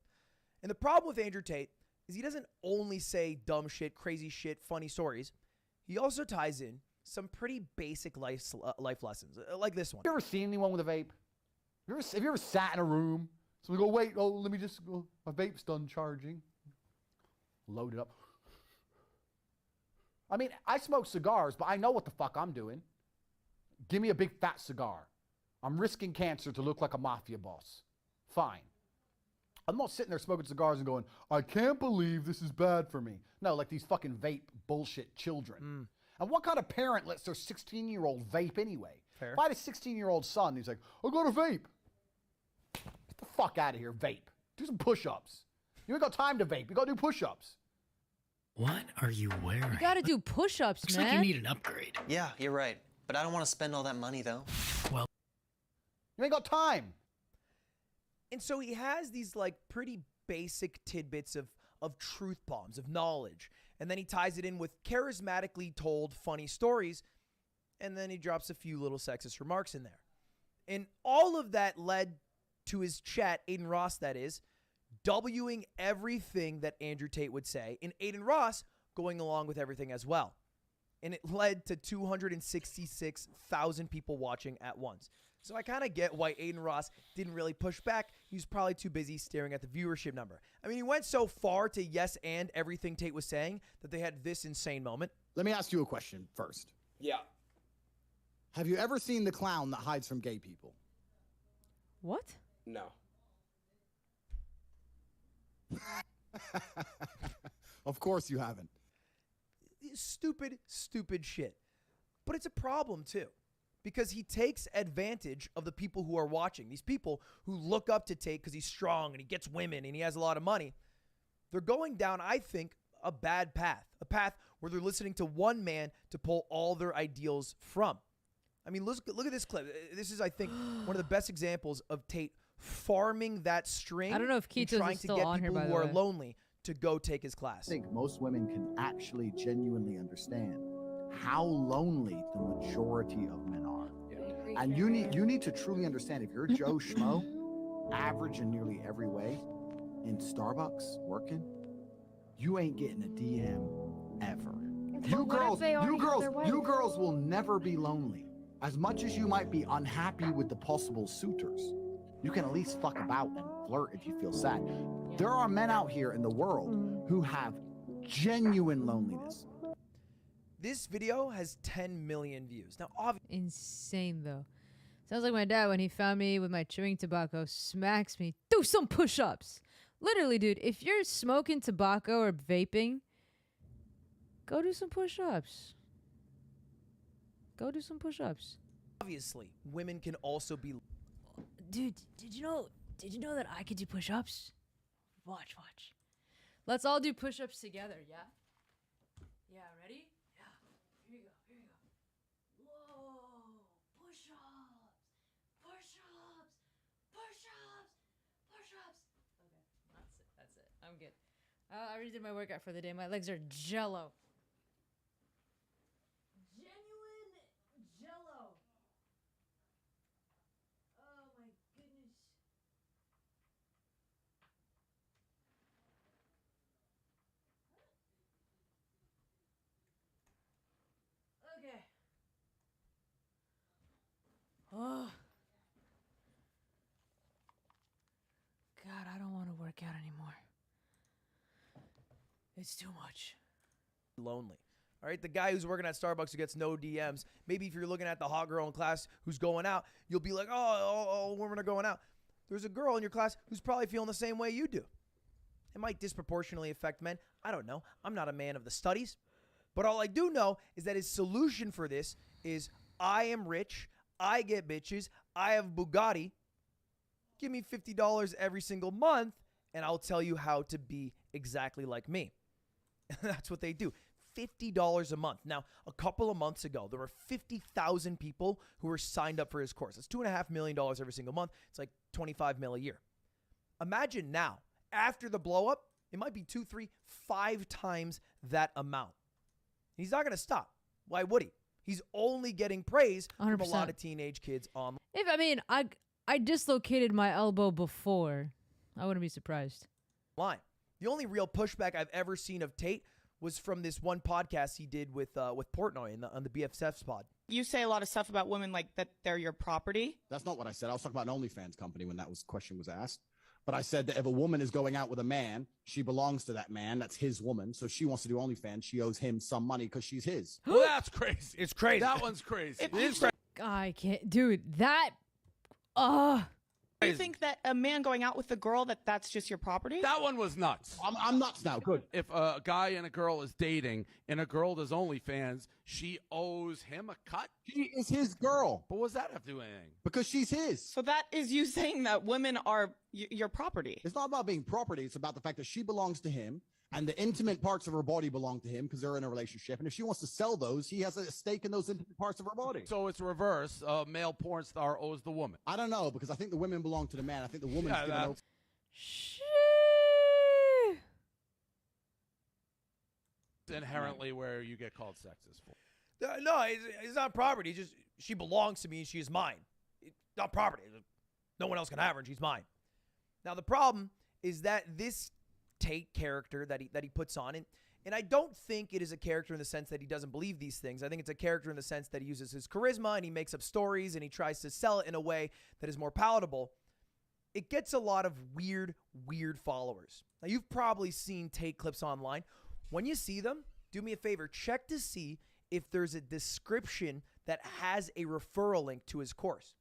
And the problem with Andrew Tate is he doesn't only say dumb shit, crazy shit, funny stories. he also ties in some pretty basic life lessons, like this one. You ever seen anyone with a vape? Have you ever sat in a room? So we go, wait, let me just go. My vape's done charging. Load it up. I mean, I smoke cigars, but I know what the fuck I'm doing. Give me a big fat cigar. I'm risking cancer to look like a mafia boss. Fine. I'm not sitting there smoking cigars and going, I can't believe this is bad for me. No, like these fucking vape bullshit children. And what kind of parent lets their 16-year-old vape anyway? Fair. If I had a 16-year-old son, he's like, I got a vape. Get the fuck out of here, vape. Do some push-ups. You ain't got time to vape. You gotta do push-ups. What are you wearing? You gotta do push-ups, Looks man. like you need an upgrade. Yeah, you're right. But I don't want to spend all that money, though. Well, you ain't got time. And so he has these like pretty basic tidbits of truth bombs, of knowledge. And then he ties it in with charismatically told funny stories. And then he drops a few little sexist remarks in there. And all of that led to his chat, Aiden Ross, that is, Wing everything that Andrew Tate would say, and Aiden Ross going along with everything as well. And it led to 266,000 people watching at once. So I kind of get why Aiden Ross didn't really push back. He was probably too busy staring at the viewership number. I mean, he went so far to yes and everything Tate was saying that they had this insane moment. Let me ask you a question first. Yeah. Have you ever seen the clown that hides from gay people? What? No. Of course you haven't. Stupid shit. But it's a problem too, because he takes advantage of the people who are watching. These people who look up to Tate because he's strong and he gets women and he has a lot of money. They're going down, I think, a bad path. A path where they're listening to one man to pull all their ideals from. I mean, look at this clip. This is, I think, one of the best examples of Tate farming that string. I don't know if and Keito's trying is to still get on here, people by the who are way. lonely to go take his class. I think most women can actually genuinely understand how lonely the majority of men are. And you need to truly understand, if you're Joe Schmo, average in nearly every way, in Starbucks working, you ain't getting a DM ever. You girls will never be lonely. As much as you might be unhappy with the possible suitors, you can at least fuck about and flirt if you feel sad. There are men out here in the world who have genuine loneliness. This video has 10 million views. Now, obviously, Insane, though. Sounds like my dad when he found me with my chewing tobacco, smacks me. Do some push-ups. Literally, dude, if you're smoking tobacco or vaping, go do some push-ups. Go do some push-ups. obviously, women can also be. Dude, did you know that I could do push-ups? Watch. Let's all do push-ups together, yeah? Yeah, ready? Yeah. Here you go. Whoa. Push-ups. Okay, that's it. I'm good. I already did my workout for the day. My legs are jello. Genuine jello. Oh my goodness. Okay. Oh. God, I don't want to work out anymore. It's too much. Lonely. All right, the guy who's working at Starbucks who gets no DMs. Maybe if you're looking at the hot girl in class who's going out, you'll be like, oh, all women are going out. There's a girl in your class who's probably feeling the same way you do. It might disproportionately affect men. I don't know. I'm not a man of the studies. But all I do know is that his solution for this is I am rich, I get bitches, I have Bugatti. Give me $50 every single month, and I'll tell you how to be exactly like me. That's what they do. $50 a month. Now, a couple of months ago, there were 50,000 people who were signed up for his course. That's $2.5 million every single month. It's like $25 million a year. Imagine now, after the blow up, it might be 2, 3, 5 times that amount. He's not going to stop. Why would he? He's only getting praise from a lot of teenage kids online. I dislocated my elbow before. I wouldn't be surprised. The only real pushback I've ever seen of Tate was from this one podcast he did with Portnoy on the BFF's pod. You say a lot of stuff about women like that they're your property. That's not what I said. I was talking about an OnlyFans company when question was asked. But I said that if a woman is going out with a man, she belongs to that man. That's his woman. So if she wants to do OnlyFans, she owes him some money because she's his. Well, that's crazy. It's crazy. That one's crazy. It is crazy. I can't, dude. That, You think that a man going out with a girl that's just your property? That one was nuts. I'm nuts now. Good. If a guy and a girl is dating and a girl does OnlyFans, she owes him a cut? She is his girl. But what does that have to do with anything? Because she's his. So that is you saying that women are your property. It's not about being property. It's about the fact that she belongs to him and the intimate parts of her body belong to him because they're in a relationship. And if she wants to sell those, he has a stake in those intimate parts of her body. So it's reverse. A male porn star owes the woman. I don't know because I think the women belong to the man. I think the woman's Yeah, given over. It's inherently where you get called sexist for. No, it's not property. It's just she belongs to me and she is mine. It's not property. No one else can have her and she's mine. Now the problem is that this Tate character that he puts on, and I don't think it is a character in the sense that he doesn't believe these things. I think it's a character in the sense that he uses his charisma and he makes up stories and he tries to sell it in a way that is more palatable. It gets a lot of weird followers. Now you've probably seen Tate clips online. When you see them, do me a favor, check to see if there's a description that has a referral link to his course.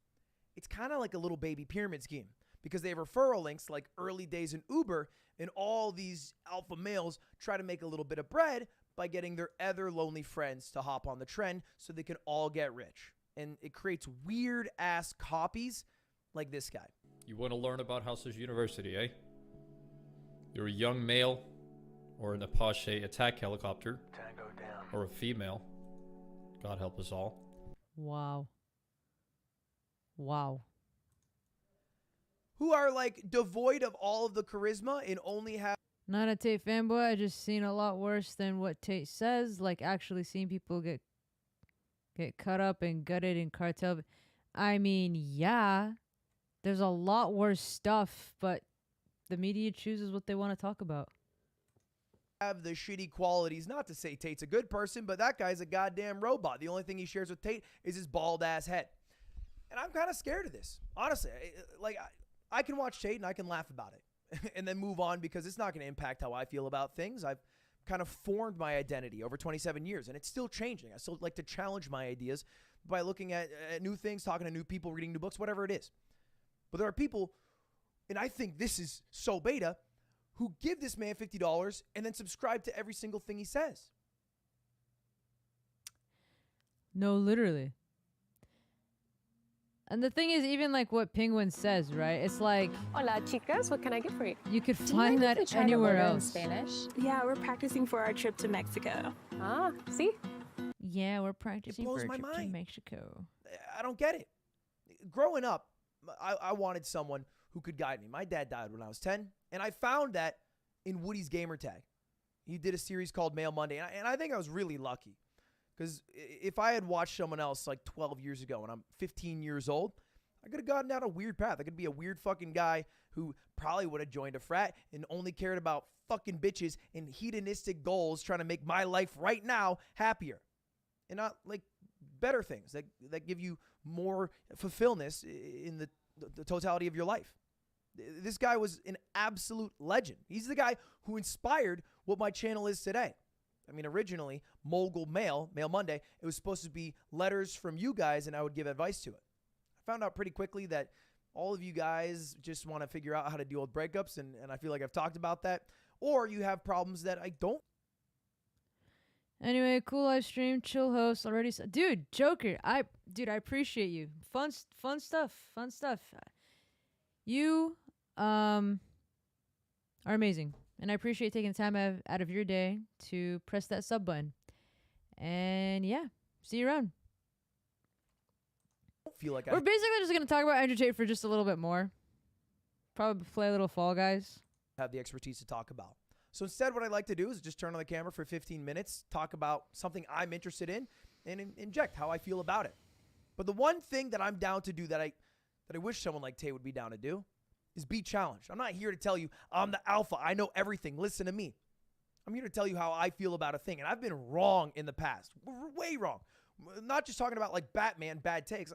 It's kind of like a little baby pyramid scheme because they have referral links like early days in Uber, and all these alpha males try to make a little bit of bread by getting their other lonely friends to hop on the trend so they can all get rich. And it creates weird ass copies like this guy. You want to learn about House's University, eh? You're a young male or an Apache attack helicopter. Tango down. Or a female. God help us all. wow. Who are like devoid of all of the charisma and only have Not a Tate fanboy. I just seen a lot worse than what Tate says. Like actually seeing people get cut up and gutted in cartel. I mean, yeah, there's a lot worse stuff, but the media chooses what they want to talk about. have the shitty qualities. Not to say Tate's a good person, but that guy's a goddamn robot. The only thing he shares with Tate is his bald ass head. And I'm kind of scared of this. Honestly, I can watch Tate and I can laugh about it and then move on because it's not going to impact how I feel about things. I've kind of formed my identity over 27 years and it's still changing. I still like to challenge my ideas by looking at new things, talking to new people, reading new books, whatever it is. But there are people, and I think this is so beta, who give this man $50 and then subscribe to every single thing he says. No, literally. And the thing is, even like what Penguin says, right? It's like, hola, chicas. What can I get for you? You could Do you find mind if we that try to anywhere order in else. Spanish? Yeah, we're practicing for our trip to Mexico. Ah, see? Yeah, we're practicing blows for a my trip to mind. Mexico. I don't get it. Growing up, I wanted someone who could guide me. My dad died when I was 10, and I found that in Woody's gamer tag. He did a series called Mail Monday, and I think I was really lucky. Because if I had watched someone else like 12 years ago and I'm 15 years old, I could have gotten down a weird path. I could be a weird fucking guy who probably would have joined a frat and only cared about fucking bitches and hedonistic goals trying to make my life right now happier. And not like better things that give you more fulfillment in the totality of your life. This guy was an absolute legend. He's the guy who inspired what my channel is today. I mean, originally, Mogul Mail Monday, it was supposed to be letters from you guys and I would give advice to it. I found out pretty quickly that all of you guys just want to figure out how to deal with breakups, and I feel like I've talked about that. Or you have problems that I don't. Anyway, cool live stream, chill host already. Dude, Joker, I appreciate you. Fun stuff. You are amazing, and I appreciate taking the time out of your day to press that sub button. And yeah, see you around. Feel like We're basically just gonna talk about Andrew Tate for just a little bit more. Probably play a little Fall Guys. Have the expertise to talk about. So instead, what I like to do is just turn on the camera for 15 minutes, talk about something I'm interested in, and inject how I feel about it. But the one thing that I'm down to do that I wish someone like Tate would be down to do is be challenged. I'm not here to tell you I'm the alpha. I know everything. Listen to me. I'm here to tell you how I feel about a thing, and I've been wrong in the past. Way wrong. Not just talking about like Batman, bad takes.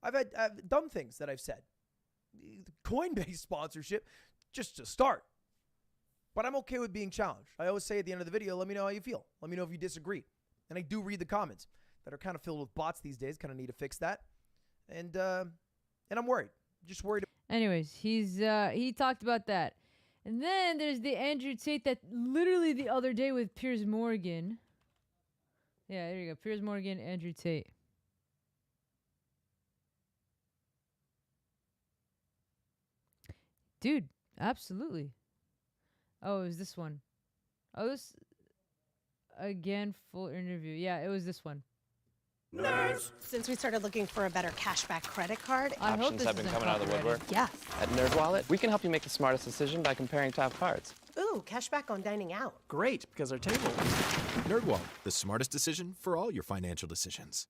I've had dumb things that I've said. Coinbase sponsorship, just to start. But I'm okay with being challenged. I always say at the end of the video, let me know how you feel. Let me know if you disagree. And I do read the comments that are kind of filled with bots these days. Kind of need to fix that. And I'm worried. Just worried. Anyways, he talked about that. And then there's the Andrew Tate that literally the other day with Piers Morgan. Yeah, there you go. Piers Morgan, Andrew Tate. Dude, absolutely. Oh, it was this one. Oh, this again, full interview. Yeah, it was this one. Nerds! Since we started looking for a better cashback credit card, Options have been coming out of the woodwork. Yes. At NerdWallet, we can help you make the smartest decision by comparing top cards. Ooh, cashback on dining out. Great, because our table. NerdWallet, the smartest decision for all your financial decisions.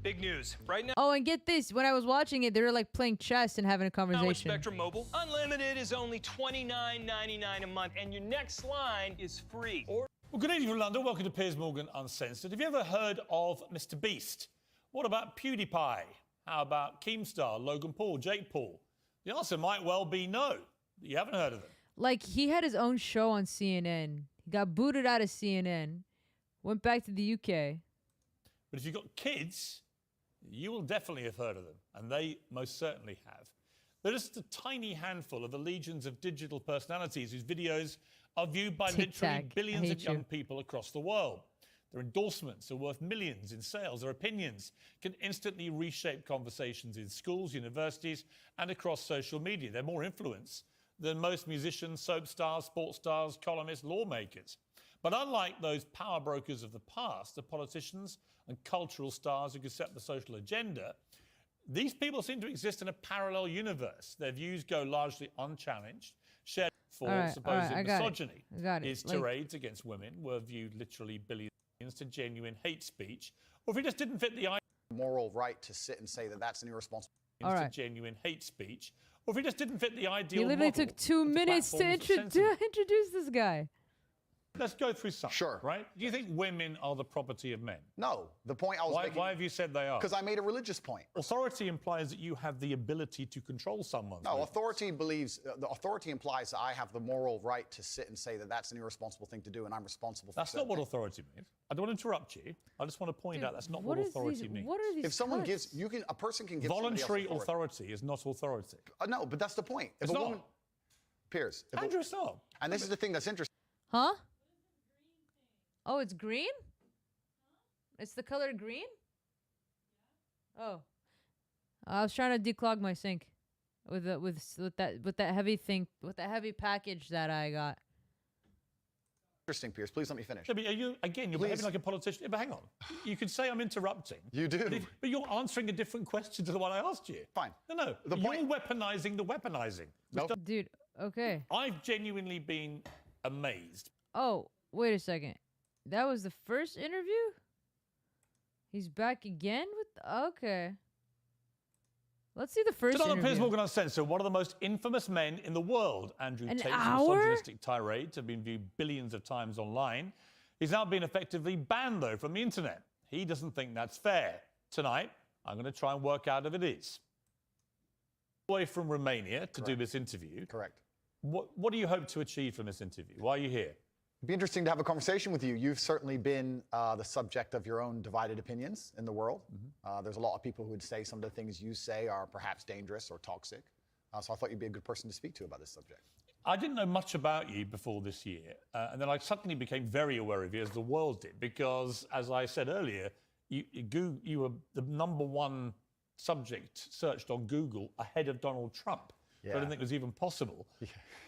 Big news. Right now, Oh, and get this. When I was watching it, they were like playing chess and having a with conversation. Spectrum Mobile, unlimited is only $29.99 a month, and your next line is free. Well, good evening from London. Welcome to Piers Morgan Uncensored. Have you ever heard of Mr. Beast? What about PewDiePie? How about Keemstar, Logan Paul, Jake Paul? The answer might well be no. You haven't heard of them. Like, he had his own show on CNN. He got booted out of CNN. Went back to the UK. But if you've got kids, you will definitely have heard of them, and they most certainly have. They're just a tiny handful of the legions of digital personalities whose videos are viewed by literally billions of young people across the world. Their endorsements are worth millions in sales. Their opinions can instantly reshape conversations in schools, universities, and across social media. They're more influence than most musicians, soap stars, sports stars, columnists, lawmakers. But unlike those power brokers of the past, the politicians and cultural stars who could set the social agenda, these people seem to exist in a parallel universe. Their views go largely unchallenged. Shared for supposed misogyny. His tirades against women were viewed literally billions to genuine hate speech. Or if he just didn't fit the moral right to sit and say that that's an irresponsible to genuine hate speech, or if he just didn't fit the ideal He literally model took 2 minutes to introduce this guy. Let's go through some. Sure. Right? Do you think women are the property of men? No. The point I was making... Why have you said they are? Because I made a religious point. Authority implies that you have the ability to control someone. No, authority believes... the authority implies that I have the moral right to sit and say that that's an irresponsible thing to do and I'm responsible for That's not what authority means. I don't want to interrupt you. I just want to point out that's not what authority means. What are these If someone cuts? gives... a person can give Voluntary somebody else authority is not authority. No, but that's the point. It's not. Piers. Andrew, it's not. And this is the thing that's interesting. Huh? Oh, it's green? It's the color green? Oh. I was trying to declog my sink with that heavy thing, with that heavy package that I got. Interesting, Piers. Please let me finish. Yeah, but you're behaving like a politician. Yeah, but hang on. You could say I'm interrupting. You do. But you're answering a different question to the one I asked you. Fine. No. You're weaponizing the weaponizing. No. Dude, okay. I've genuinely been amazed. Oh, wait a second. That was the first interview? He's back again with... Okay. Let's see the first Tonight on interview. Piers Morgan Uncensored, one of the most infamous men in the world, Andrew An Tate's hour? misogynistic tirades have been viewed billions of times online. He's now been effectively banned, though, from the internet. He doesn't think that's fair. Tonight, I'm going to try and work out if it is. Away from Romania to do this interview. Correct. What do you hope to achieve from this interview? Why are you here? It'd be interesting to have a conversation with you. You've certainly been the subject of your own divided opinions in the world. There's a lot of people who would say some of the things you say are perhaps dangerous or toxic. So I thought you'd be a good person to speak to about this subject. I didn't know much about you before this year, and then I suddenly became very aware of you, as the world did, because, as I said earlier, you were the #1 subject searched on Google ahead of Donald Trump. I didn't think it was even possible.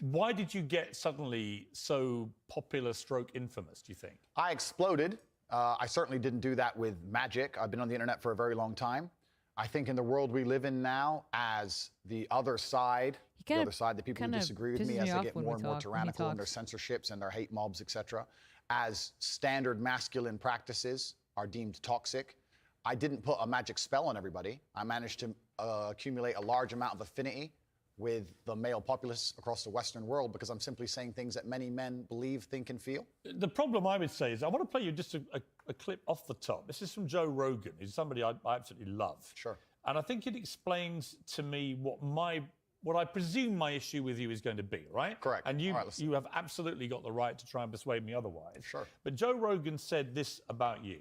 Why did you get suddenly so popular / infamous, do you think? I exploded. I certainly didn't do that with magic. I've been on the internet for a very long time. I think in the world we live in now, as the other side, the people who disagree with me, as they get more and more tyrannical in their censorships and their hate mobs, etc., as standard masculine practices are deemed toxic. I didn't put a magic spell on everybody. I managed to accumulate a large amount of affinity with the male populace across the Western world because I'm simply saying things that many men believe, think, and feel? The problem I would say is I want to play you just a clip off the top. This is from Joe Rogan. He's somebody I absolutely love. Sure. And I think it explains to me what I presume my issue with you is going to be, right? Correct. And you, All right, you have absolutely got the right to try and persuade me otherwise. Sure. But Joe Rogan said this about you.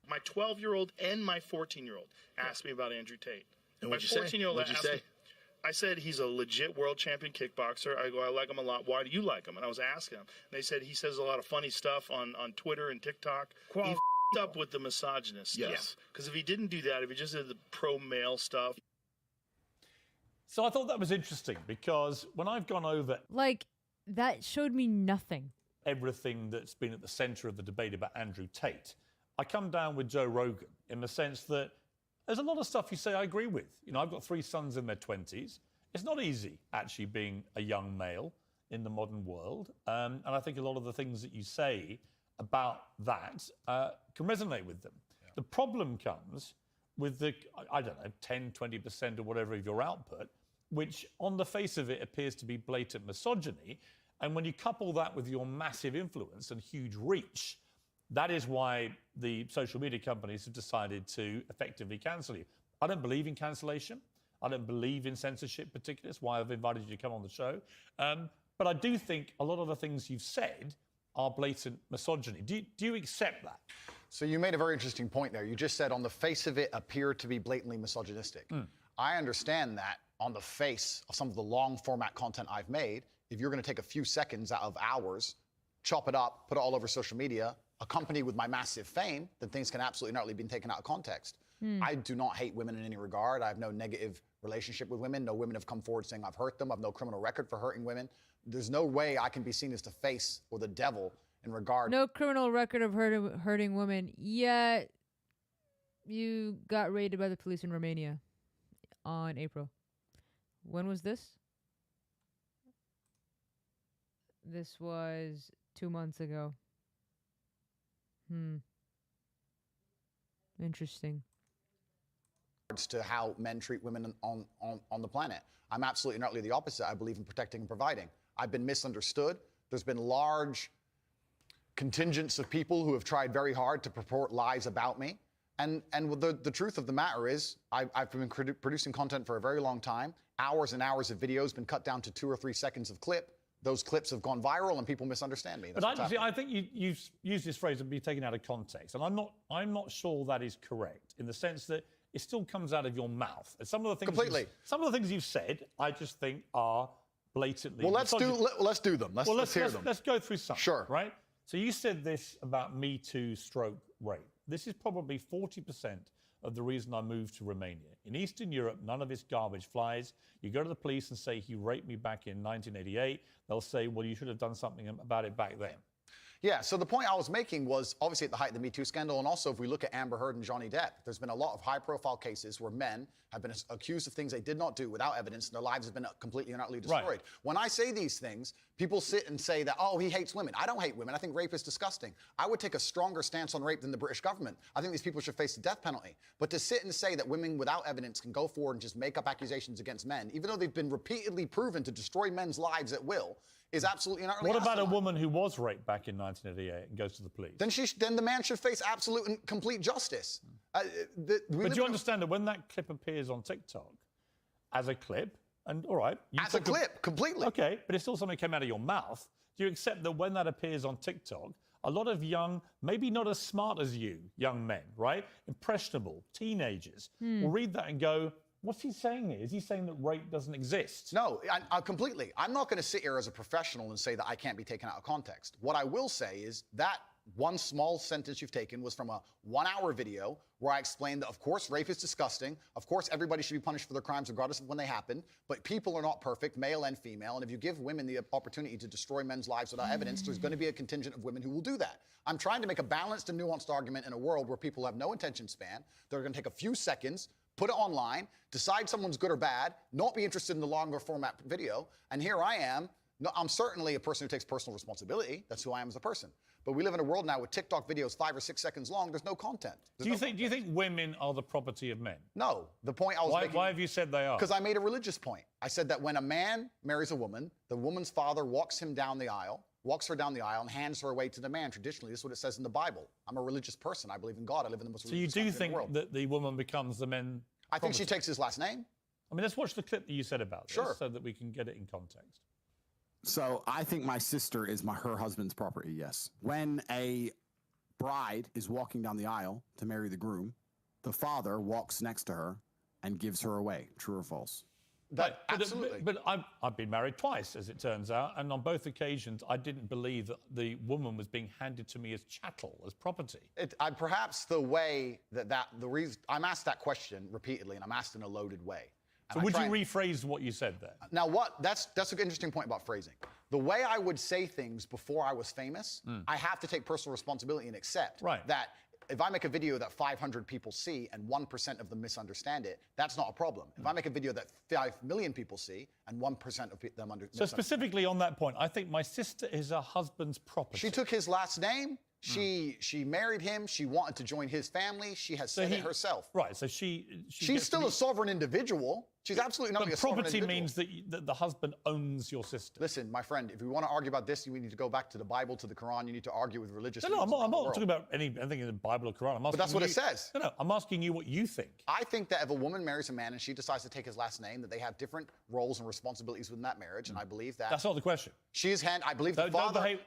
My 12-year-old and my 14-year-old asked me about Andrew Tate. And my what'd you say? 14-year-old What'd you asked say? me, I said he's a legit world champion kickboxer. I go, I like him a lot. Why do you like him? And I was asking him. And they said he says a lot of funny stuff on Twitter and TikTok. He f***ed up with the misogynist. Yes. Because if he didn't do that, if he just did the pro-male stuff. So I thought that was interesting because when I've gone over Like, that showed me nothing. everything that's been at the centre of the debate about Andrew Tate, I come down with Joe Rogan in the sense that there's a lot of stuff you say I agree with. You know, I've got 3 sons in their 20s. It's not easy actually being a young male in the modern world. And I think a lot of the things that you say about that can resonate with them. Yeah. The problem comes with the, I don't know, 10, 20% or whatever of your output, which on the face of it appears to be blatant misogyny. And when you couple that with your massive influence and huge reach, that is why the social media companies have decided to effectively cancel you. I don't believe in cancellation. I don't believe in censorship particularly. That's why I've invited you to come on the show. But I do think a lot of the things you've said are blatant misogyny. Do you accept that? So you made a very interesting point there. You just said on the face of it appear to be blatantly misogynistic. I understand that on the face of some of the long format content I've made, if you're going to take a few seconds out of hours, chop it up, put it all over social media, accompanied with my massive fame, then things can absolutely not be taken out of context. I do not hate women in any regard. I have no negative relationship with women. No women have come forward saying I've hurt them. I have no criminal record for hurting women. There's no way I can be seen as the face or the devil in regard. No criminal record of hurting women, yet you got raided by the police in Romania on April. When was this? This was 2 months ago. Interesting. To how men treat women on the planet. I'm absolutely and utterly the opposite. I believe in protecting and providing. I've been misunderstood. There's been large contingents of people who have tried very hard to purport lies about me. And the truth of the matter is, I've been producing content for a very long time. Hours and hours of videos been cut down to 2 or 3 seconds of clip. Those clips have gone viral and people misunderstand me. But I think you've used this phrase of being taken out of context, and I'm not sure that is correct in the sense that it still comes out of your mouth. And some of the things some of the things you've said, I just think are blatantly. Well, let's do them. Let's hear them. Let's go through some. Sure. Right. So you said this about Me Too stroke rape. This is probably 40% of the reason I moved to Romania. In Eastern Europe, none of this garbage flies. You go to the police and say, he raped me back in 1988. They'll say, well, you should have done something about it back then. Yeah, so the point I was making was obviously at the height of the Me Too scandal, and also if we look at Amber Heard and Johnny Depp, there's been a lot of high-profile cases where men have been accused of things they did not do without evidence, and their lives have been completely and utterly destroyed. Right. When I say these things, people sit and say that, oh, he hates women. I don't hate women. I think rape is disgusting. I would take a stronger stance on rape than the British government. I think these people should face the death penalty. But to sit and say that women without evidence can go forward and just make up accusations against men, even though they've been repeatedly proven to destroy men's lives at will, is absolutely and utterly What about a asinine. woman who was raped back in 1988 and goes to the police? Then the man should face absolute and complete justice. But do you understand that when that clip appears on TikTok as a clip, and all right, as a clip, completely. Okay, but it's still something that came out of your mouth. Do you accept that when that appears on TikTok, a lot of young, maybe not as smart as you, young men, right, impressionable teenagers, will read that and go, what's he saying here? Is he saying that rape doesn't exist? No, I completely. I'm not going to sit here as a professional and say that I can't be taken out of context. What I will say is that one small sentence you've taken was from a 1-hour video where I explained that, of course, rape is disgusting. Of course, everybody should be punished for their crimes regardless of when they happen. But people are not perfect, male and female. And if you give women the opportunity to destroy men's lives without evidence, there's going to be a contingent of women who will do that. I'm trying to make a balanced and nuanced argument in a world where people have no attention span. They're going to take a few seconds, put it online, decide someone's good or bad, not be interested in the longer format video. And here I am No, I'm certainly a person who takes personal responsibility. That's who I am as a person. But we live in a world now with TikTok videos 5 or 6 seconds long. There's no content. Do you think women are the property of men? No. The point I was making... Why have you said they are? Because I made a religious point. I said that when a man marries a woman, the woman's father walks her down the aisle, and hands her away to the man. Traditionally, this is what it says in the Bible. I'm a religious person. I believe in God. I live in the most religious country in the world. So you do think that the woman becomes the men? I think she takes his last name. I mean, let's watch the clip that you said about this so that we can get it in context. So I think my sister is her husband's property, yes. When a bride is walking down the aisle to marry the groom, the father walks next to her and gives her away. True or false? Absolutely. But I've been married twice, as it turns out, and on both occasions, I didn't believe that the woman was being handed to me as chattel, as property. Perhaps the way the reason I'm asked that question repeatedly, and I'm asked in a loaded way. So would you rephrase what you said there? Now, that's an interesting point about phrasing. The way I would say things before I was famous, I have to take personal responsibility and accept that if I make a video that 500 people see and 1% of them misunderstand it, that's not a problem. If I make a video that 5 million people see and 1% of them understand it. So specifically on that point, I think my sister is her husband's property. She took his last name. She married him. She wanted to join his family. She has said it herself. Right, so she's still a sovereign individual. She's absolutely not a sovereign individual. But property means that the husband owns your sister. Listen, my friend, if we want to argue about this, you need to go back to the Bible, to the Quran. You need to argue with religious No, I'm not talking about anything in the Bible or Quran. But that's what it says. No, I'm asking you what you think. I think that if a woman marries a man and she decides to take his last name, that they have different roles and responsibilities within that marriage, and I believe that... That's not the question. I believe the father...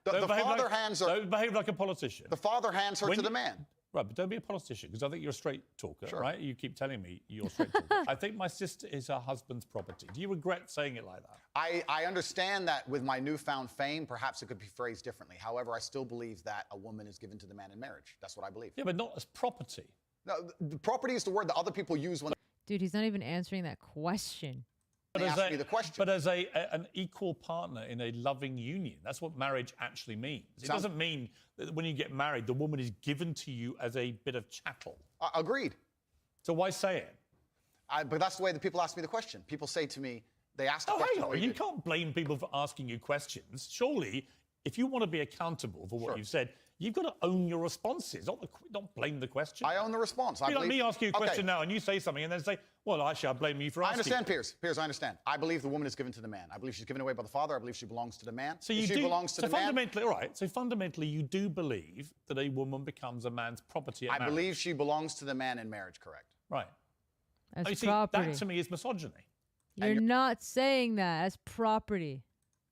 The father hands her... Don't behave like a politician. The father hands her to the man. Right, but don't be a politician, because I think you're a straight talker, right? You keep telling me you're a straight talker. I think my sister is her husband's property. Do you regret saying it like that? I understand that with my newfound fame, perhaps it could be phrased differently. However, I still believe that a woman is given to the man in marriage. That's what I believe. Yeah, but not as property. No, the property is the word that other people use when... Dude, he's not even answering that question. But as an equal partner in a loving union, that's what marriage actually means. It doesn't mean that when you get married, the woman is given to you as a bit of chattel. Agreed. So why say it? But that's the way that people ask me the question. People say to me, they ask the question. Hang on, you can't blame people for asking you questions. Surely, if you want to be accountable for what you've said, you've got to own your responses, not blame the question. I own the response. Like me asking you a question now and you say something and then say, well, actually, I blame you for asking. I understand, Piers. Piers, I understand. I believe the woman is given to the man. I believe she's given away by the father. I believe she belongs to the man. So fundamentally, you do believe that a woman becomes a man's property at marriage. I believe she belongs to the man in marriage, correct. Right. As property. That to me is misogyny. You're not saying that as property.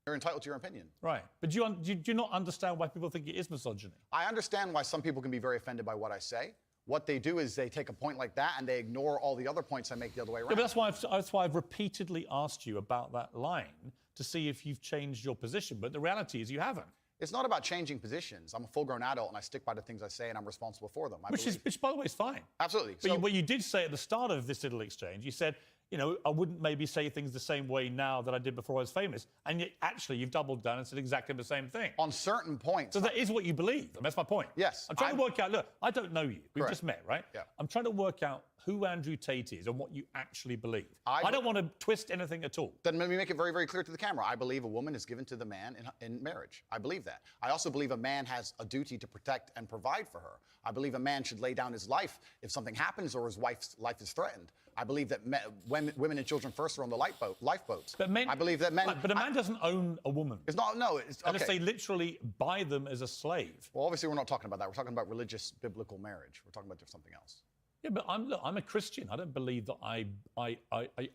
You're entitled to your opinion. Right. But do you not understand why people think it is misogyny? I understand why some people can be very offended by what I say. What they do is they take a point like that and they ignore all the other points I make the other way around. Yeah, but that's why I've repeatedly asked you about that line to see if you've changed your position. But the reality is you haven't. It's not about changing positions. I'm a full-grown adult and I stick by the things I say and I'm responsible for them. Which, by the way, is fine. Absolutely. But you did say at the start of this little exchange, you said, you know, I wouldn't maybe say things the same way now that I did before I was famous. And yet, actually, you've doubled down and said exactly the same thing. On certain points. So that is what you believe. And that's my point. Yes. I'm trying to work out, look, I don't know you. We've just met, right? Yeah. I'm trying to work out who Andrew Tate is and what you actually believe. I don't want to twist anything at all. Then let me make it very, very clear to the camera. I believe a woman is given to the man in marriage. I believe that. I also believe a man has a duty to protect and provide for her. I believe a man should lay down his life if something happens or his wife's life is threatened. I believe that women and children first are on the lifeboats. But I believe that men... But a man doesn't own a woman. It's not, no. It's, unless they literally buy them as a slave. Well, obviously we're not talking about that. We're talking about religious, biblical marriage. We're talking about something else. Yeah, but I'm a Christian. I don't believe that I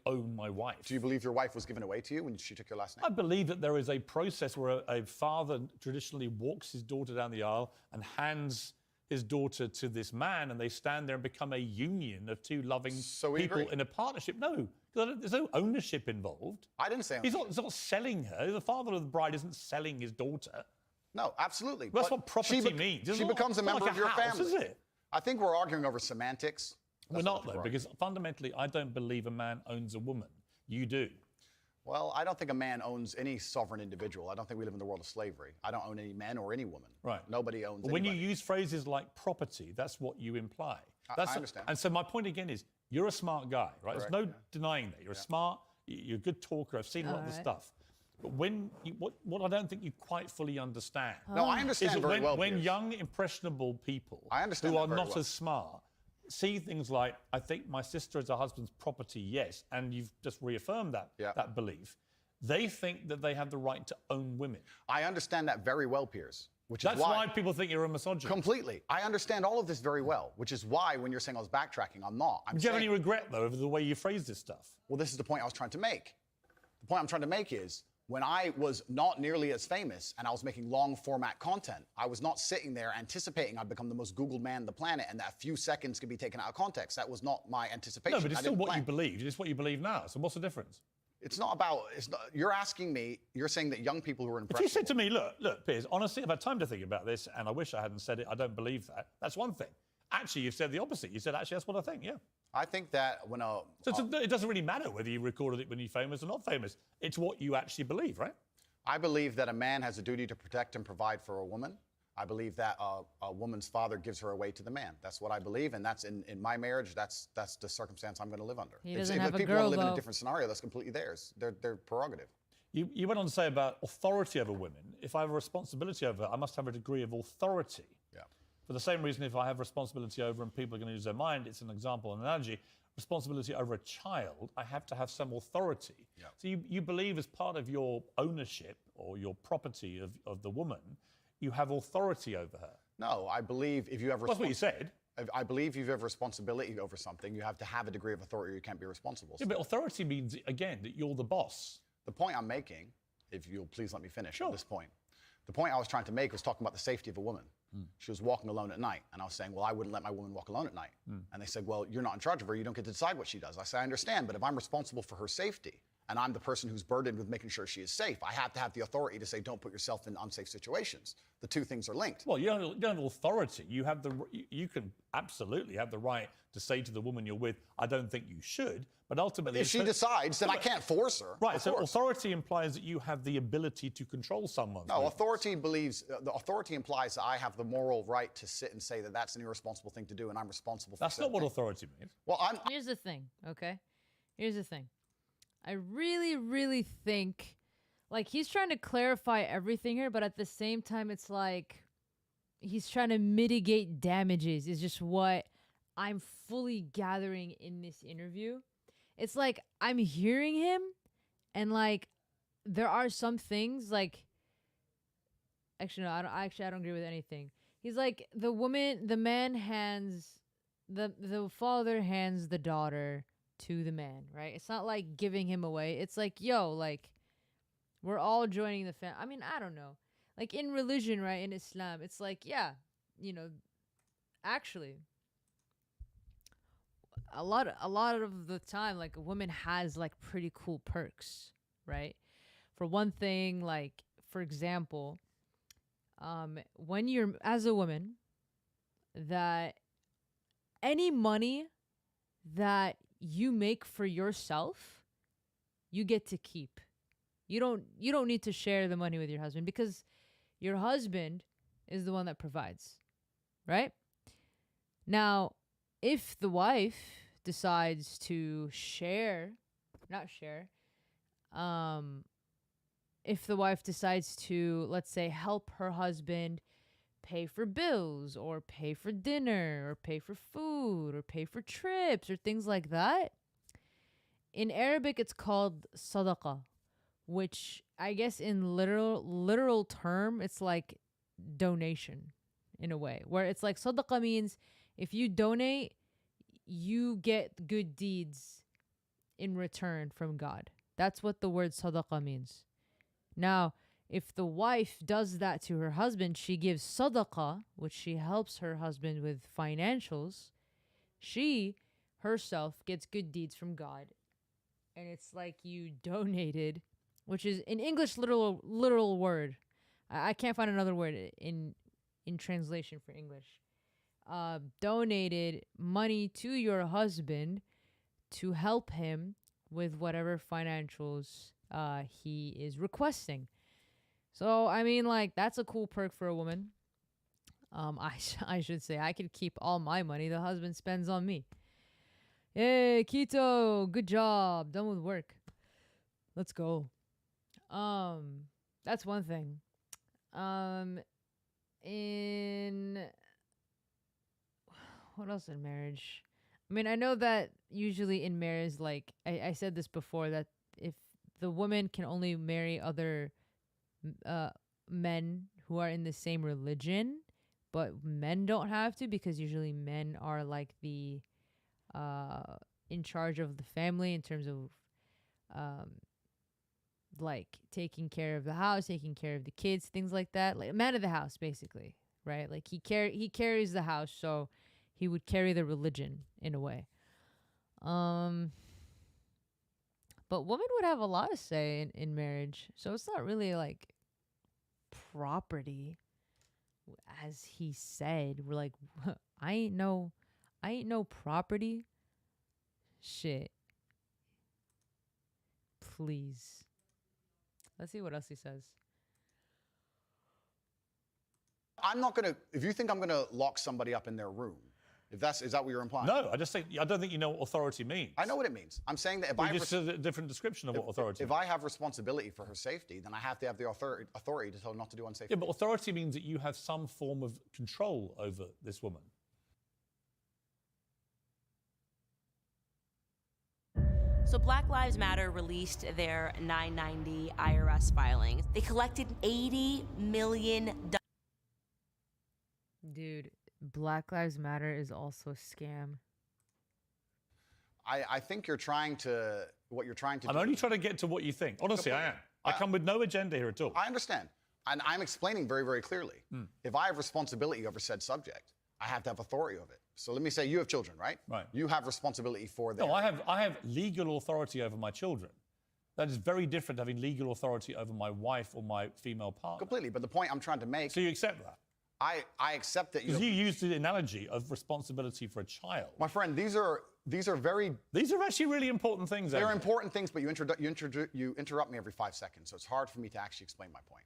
own my wife. Do you believe your wife was given away to you when she took your last name? I believe that there is a process where a father traditionally walks his daughter down the aisle and hands his daughter to this man, and they stand there and become a union of two loving people in a partnership. No, there's no ownership involved. I didn't say ownership. He's not selling her. The father of the bride isn't selling his daughter. No, absolutely. That's what property means. She becomes a member of your family. Is it? I think we're arguing over semantics. We're not, though, because fundamentally, I don't believe a man owns a woman. You do. Well, I don't think a man owns any sovereign individual. I don't think we live in the world of slavery. I don't own any man or any woman. Right. Nobody owns When anybody. you use phrases like property, that's what you imply. I understand. And so my point again is, you're a smart guy, right? Correct, There's no denying that. You're smart, you're a good talker. I've seen a lot of the stuff. But what I don't think you quite fully understand. No, I understand is that very well, when Piers. young, impressionable people understand who that are very not well. as smart see things like, I think my sister is her husband's property, yes, and you've just reaffirmed that belief. They think that they have the right to own women. I understand that very well, Piers. That's why people think you're a misogynist. Completely. I understand all of this very well, which is why when you're saying I was backtracking, I'm not. Do you have any regret, though, over the way you phrased this stuff? Well, this is the point I was trying to make. The point I'm trying to make is when I was not nearly as famous and I was making long format content, I was not sitting there anticipating I'd become the most Googled man on the planet and that a few seconds could be taken out of context. That was not my anticipation. No, but it's I still didn't what plan. you believed. It's what you believe now. So what's the difference? It's not about, you're asking me, you're saying that young people who are If impressionable. you said to me, look, Piers, honestly, I've had time to think about this, and I wish I hadn't said it, I don't believe that. That's one thing. Actually, you've said the opposite. You said, actually, that's what I think, yeah. I think that when it doesn't really matter whether you recorded it when you're famous or not famous. It's what you actually believe, right? I believe that a man has a duty to protect and provide for a woman. I believe that a woman's father gives her away to the man. That's what I believe, and that's in my marriage. That's the circumstance I'm going to live under. He doesn't have if a people girl, want to live in though. a different scenario, that's completely theirs. Their prerogative. You went on to say about authority over women. If I have a responsibility over her, I must have a degree of authority. Yeah. For the same reason, if I have responsibility over and people are going to use their mind, it's an example, an analogy. Responsibility over a child, I have to have some authority. Yeah. So you believe as part of your ownership or your property of the woman, you have authority over her. No, I believe if you have That's what you said. I believe if you have responsibility over something, you have to have a degree of authority or you can't be responsible. Yeah, but authority means, again, that you're the boss. The point I'm making, if you'll please let me finish at this point, the point I was trying to make was talking about the safety of a woman. She was walking alone at night, and I was saying, well, I wouldn't let my woman walk alone at night. And they said, well, you're not in charge of her. You don't get to decide what she does. I said, I understand, but if I'm responsible for her safety, and I'm the person who's burdened with making sure she is safe, I have to have the authority to say, don't put yourself in unsafe situations. The two things are linked. Well, you don't have authority. You can absolutely have the right to say to the woman you're with, I don't think you should, but ultimately... If she decides, then I can't force her. Right, so authority implies that you have the ability to control someone. No, authority implies that I have the moral right to sit and say that that's an irresponsible thing to do and I'm responsible for That's not what authority means. Well, Here's the thing, okay? Here's the thing. I really, really think, like, he's trying to clarify everything here, but at the same time, it's like he's trying to mitigate damages is just what I'm fully gathering in this interview. It's like I'm hearing him, and, like, there are some things, like, actually, no, I don't agree with anything. He's like, the man hands, the father hands the daughter to the man, right? It's not like giving him away. It's like, yo, like, we're all joining the family. I mean, I don't know. Like, in religion, right, in Islam, it's like, yeah, you know, actually, a lot of the time, like, a woman has, like, pretty cool perks, right? For one thing, like, for example, when you're, as a woman, that any money that you make for yourself, you get to keep. You don't need to share the money with your husband because your husband is the one that provides, right? Now, if the wife decides to if the wife decides to, let's say, help her husband pay for bills or pay for dinner or pay for food or pay for trips or things like that, in Arabic it's called sadaqah, which I guess in literal term it's like donation in a way, where it's like sadaqah means if you donate, you get good deeds in return from God. That's what the word sadaqah means. Now, if the wife does that to her husband, she gives sadaqah, which she helps her husband with financials. She herself gets good deeds from God. And it's like you donated, which is in English literal word. I can't find another word in translation for English. Donated money to your husband to help him with whatever financials he is requesting. So, I mean, like, that's a cool perk for a woman. I should say I could keep all my money the husband spends on me. Hey, Quito, good job. Done with work. Let's go. That's one thing. In what else in marriage? I mean, I know that usually in marriage, like I said this before, that if the woman can only marry other men who are in the same religion, but men don't have to, because usually men are like the in charge of the family in terms of like taking care of the house, taking care of the kids, things like that. Like a man of the house, basically, right? Like he carries the house, so he would carry the religion in a way. But women would have a lot of say in marriage, so it's not really like property, as he said. We're like, I ain't no property. Shit. Please. Let's see what else he says. I'm not gonna. If you think I'm gonna lock somebody up in their room, is that what you're implying? No, I don't think you know what authority means. I know what it means. I'm saying that if I just a different description of what authority. If I have responsibility for her safety, then I have to have the authority to tell her not to do unsafe. Yeah, but authority means that you have some form of control over this woman. So Black Lives Matter released their 990 IRS filings. They collected $80 million. Dude, Black Lives Matter is also a scam. I think what you're trying to do. I'm only trying to get to what you think. Honestly, I am. I come with no agenda here at all. I understand. And I'm explaining very, very clearly. If I have responsibility over said subject, I have to have authority of it. So let me say you have children, right? Right. You have responsibility for them. No, I have legal authority over my children. That is very different to having legal authority over my wife or my female partner. Completely. But the point I'm trying to make. So you accept that? I accept that. Because you used the analogy of responsibility for a child. My friend, these are actually really important things. They're important things, but you interrupt me every 5 seconds, so it's hard for me to actually explain my point.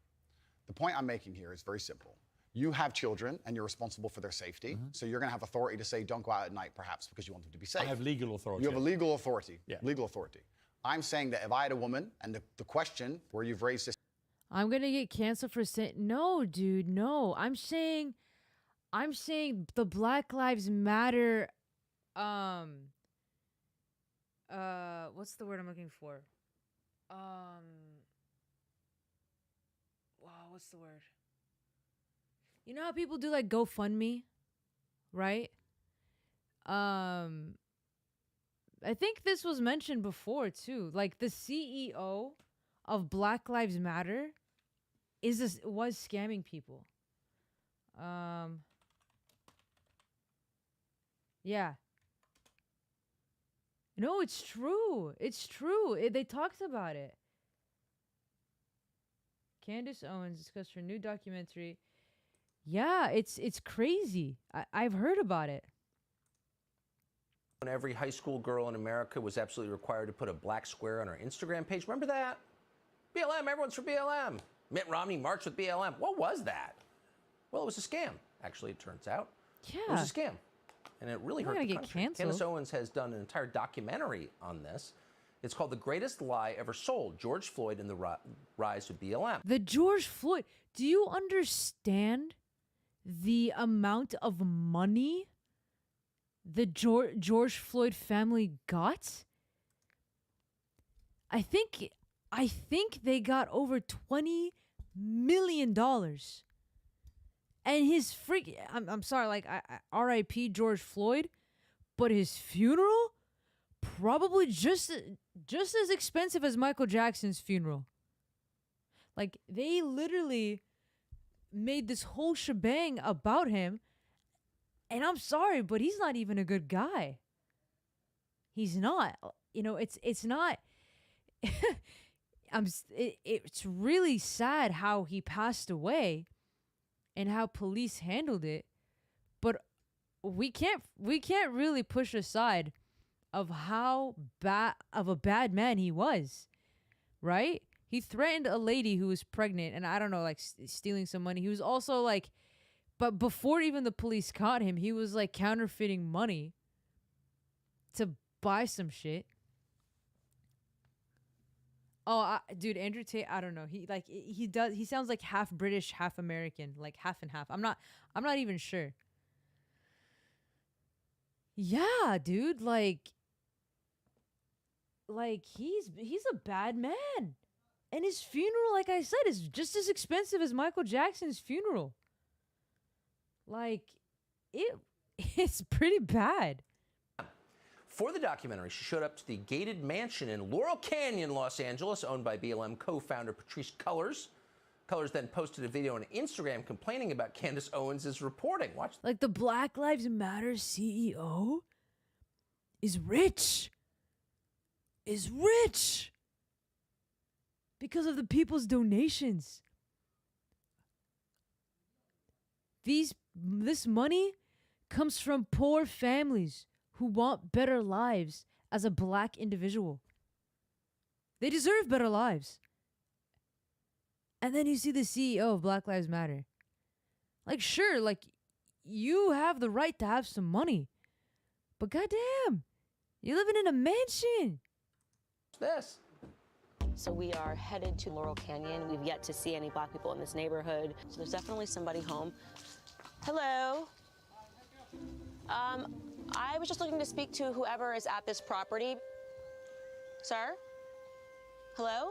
The point I'm making here is very simple. You have children, and you're responsible for their safety, so you're going to have authority to say, don't go out at night, perhaps, because you want them to be safe. I have legal authority. You have a legal authority. Yeah. Legal authority. I'm saying that if I had a woman, and the question where you've raised this. I'm going to get canceled for saying, no, dude, no. I'm saying the Black Lives Matter, what's the word I'm looking for? Wow, what's the word? You know how people do like GoFundMe, right? I think this was mentioned before too. Like the CEO of Black Lives Matter was scamming people. Yeah. No, it's true. It's true. They talked about it. Candace Owens discussed her new documentary. Yeah, it's crazy. I've heard about it. When every high school girl in America was absolutely required to put a black square on her Instagram page. Remember that? BLM, everyone's for BLM. Mitt Romney marched with BLM. What was that? Well, it was a scam, actually, it turns out. Yeah. It was a scam. And it really hurt the country. Canceled. Candace Owens has done an entire documentary on this. It's called The Greatest Lie Ever Sold, George Floyd and the Rise of BLM. The George Floyd. Do you understand the amount of money the George Floyd family got? I think they got over $20 million. And his I'm sorry, like R.I.P. George Floyd, but his funeral probably just as expensive as Michael Jackson's funeral. Like they literally made this whole shebang about him, and I'm sorry, but he's not even a good guy. He's not. You know, it's not. It's really sad how he passed away and how police handled it, but we can't really push aside of how bad of a bad man he was, right? He threatened a lady who was pregnant, and I don't know, like stealing some money. He was also like, but before even the police caught him, he was like counterfeiting money to buy some shit. Oh, dude, Andrew Tate, I don't know. He sounds like half British, half American, like half and half. I'm not even sure. Yeah, dude, like he's a bad man. And his funeral, like I said, is just as expensive as Michael Jackson's funeral. Like it's pretty bad. For the documentary, she showed up to the gated mansion in Laurel Canyon, Los Angeles, owned by BLM co-founder Patrisse Cullors. Cullors then posted a video on Instagram complaining about Candace Owens' reporting. Watch. Like the Black Lives Matter CEO is rich. Because of the people's donations. This money comes from poor families who want better lives as a black individual. They deserve better lives. And then you see the CEO of Black Lives Matter. Like, sure, like, you have the right to have some money. But goddamn, you're living in a mansion. This. So we are headed to Laurel Canyon. We've yet to see any black people in this neighborhood. So there's definitely somebody home. Hello. I was just looking to speak to whoever is at this property. Sir? Hello?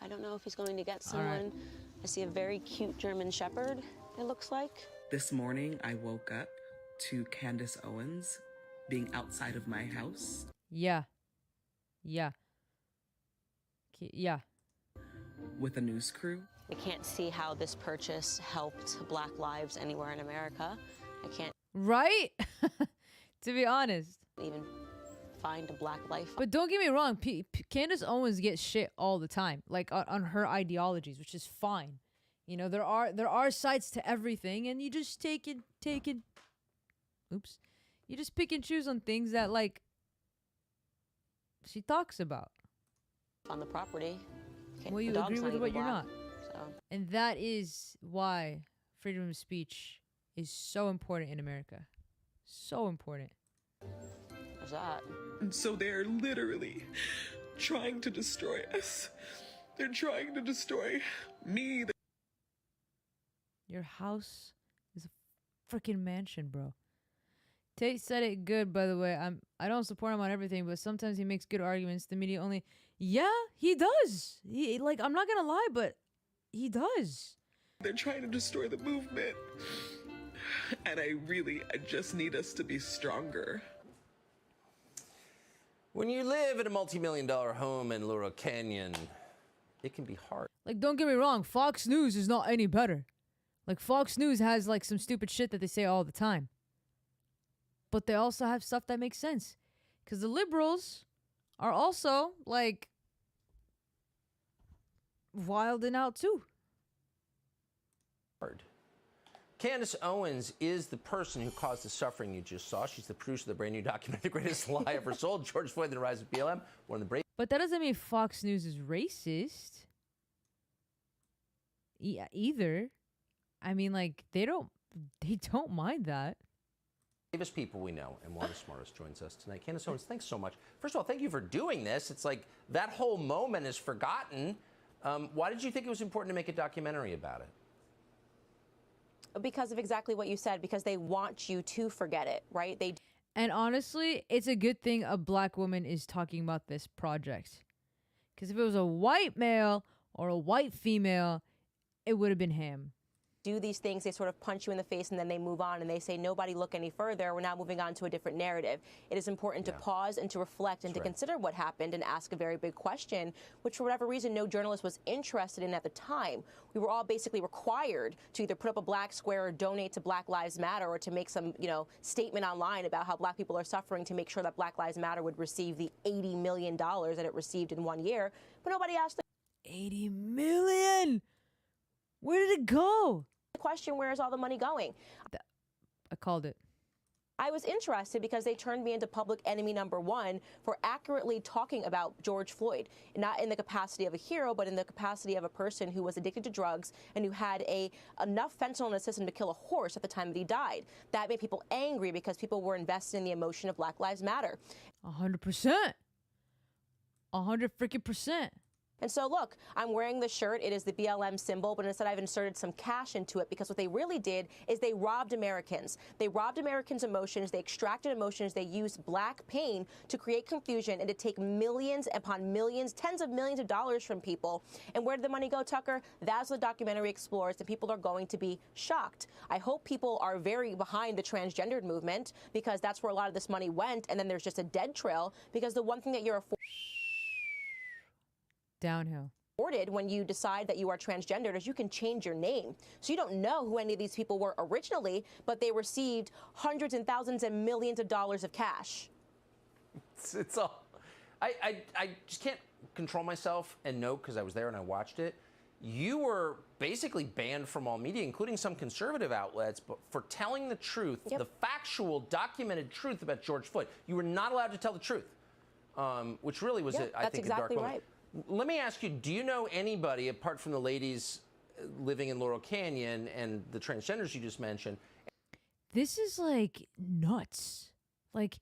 I don't know if he's going to get someone. right. I see a very cute German Shepherd, it looks like. This morning, I woke up to Candace Owens being outside of my house. Yeah. With a news crew. I can't see how this purchase helped Black lives anywhere in America. I can't. Right? To be honest. Even find a black life. But don't get me wrong, Candace Owens gets shit all the time, like on her ideologies, which is fine. You know, there are sides to everything, and you just take it. Oops, you just pick and choose on things that like she talks about. On the property. Well, you agree with what you're not. So. And that is why freedom of speech is so important in America. So important. What's that? And so they're literally trying to destroy us. They're trying to destroy me. Your house is a freaking mansion, bro. Tate said it good, by the way. I don't support him on everything, but sometimes he makes good arguments. The media only. Yeah, he does. He like I'm not gonna lie, but he does. They're trying to destroy the movement. And I just need us to be stronger. When you live in a multi-million-dollar home in Laurel Canyon, it can be hard. Like, don't get me wrong, Fox News is not any better. Like, Fox News has like some stupid shit that they say all the time. But they also have stuff that makes sense. Because the liberals are also, like, wilding out too. Candace Owens is the person who caused the suffering you just saw. She's the producer of the brand new documentary, The Greatest Lie Ever Sold, George Floyd and the Rise of BLM. One of the brave. But that doesn't mean Fox News is racist. Either. I mean, like, they don't mind that. Bravest people we know, and one of the smartest joins us tonight. Candace Owens, thanks so much. First of all, thank you for doing this. It's like that whole moment is forgotten. Why did you think it was important to make a documentary about it? Because of exactly what you said, because they want you to forget it, right? And honestly, it's a good thing a black woman is talking about this project. Because if it was a white male or a white female, it would have been him. Do these things, they sort of punch you in the face and then they move on and they say, nobody look any further. We're now moving on to a different narrative. It is important to pause and to reflect and to consider what happened and ask a very big question, which for whatever reason, no journalist was interested in at the time. We were all basically required to either put up a black square or donate to Black Lives Matter or to make some, statement online about how black people are suffering to make sure that Black Lives Matter would receive the $80 million that it received in 1 year. But nobody asked the $80 million. Where did it go? Question, where is all the money going? I called it. I was interested because they turned me into public enemy number one for accurately talking about George Floyd, not in the capacity of a hero, but in the capacity of a person who was addicted to drugs and who had enough fentanyl in his system to kill a horse at the time that he died. That made people angry because people were invested in the emotion of Black Lives Matter. 100%. 100% And so look, I'm wearing the shirt. It is the BLM symbol, but instead I've inserted some cash into it because what they really did is they robbed Americans. They robbed Americans' emotions. They extracted emotions. They used black pain to create confusion and to take millions upon millions, tens of millions of dollars from people. And where did the money go, Tucker? That's what the documentary explores, and people are going to be shocked. I hope people are very behind the transgendered movement because that's where a lot of this money went, and then there's just a dead trail because the one thing that you're downhill. afforded when you decide that you are transgendered is you can change your name. So you don't know who any of these people were originally, but they received hundreds and thousands and millions of dollars of cash. It's all. I just can't control myself and know, because I was there and I watched it. You were basically banned from all media, including some conservative outlets, but for telling the truth, the factual, documented truth about George Floyd. You were not allowed to tell the truth, which really was, I think, exactly a dark moment. Let me ask you, do you know anybody, apart from the ladies living in Laurel Canyon and the transgenders you just mentioned? This is like nuts. Like,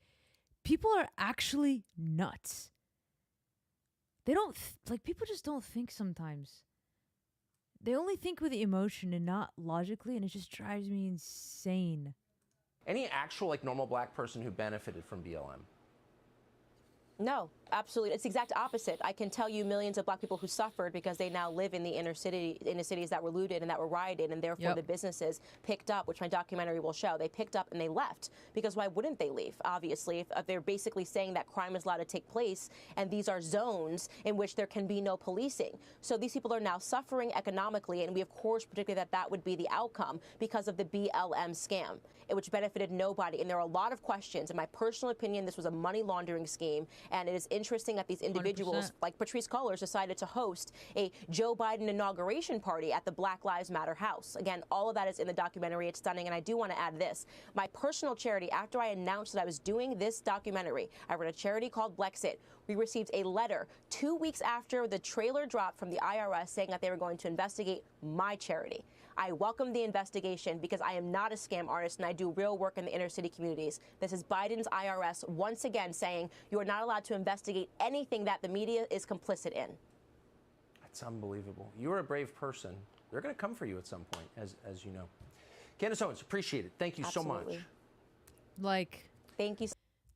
people are actually nuts. They don't, like, people just don't think sometimes. They only think with emotion and not logically, and it just drives me insane. Any actual, like, normal black person who benefited from BLM? No, absolutely. It's the exact opposite. I can tell you millions of black people who suffered because they now live in the inner cities that were looted and that were rioted, and therefore the businesses picked up, which my documentary will show. They picked up and they left because why wouldn't they leave? Obviously, if they're basically saying that crime is allowed to take place and these are zones in which there can be no policing. So these people are now suffering economically, and we of course predicted that that would be the outcome because of the BLM scam, which benefited nobody. And there are a lot of questions. In my personal opinion, this was a money laundering scheme. And it is interesting that these individuals, 100%. Like Patrisse Cullors, decided to host a Joe Biden inauguration party at the Black Lives Matter house. Again, all of that is in the documentary. It's stunning. And I do want to add this. My personal charity, after I announced that I was doing this documentary, I run a charity called Blexit. We received a letter 2 weeks after the trailer dropped from the IRS saying that they were going to investigate my charity. I welcome the investigation because I am not a scam artist and I do real work in the inner city communities. This is Biden's IRS once again saying you are not allowed to investigate anything that the media is complicit in. That's unbelievable. You're a brave person. They're going to come for you at some point, as you know. Candace Owens, appreciate it. Thank you so much. Like, thank you.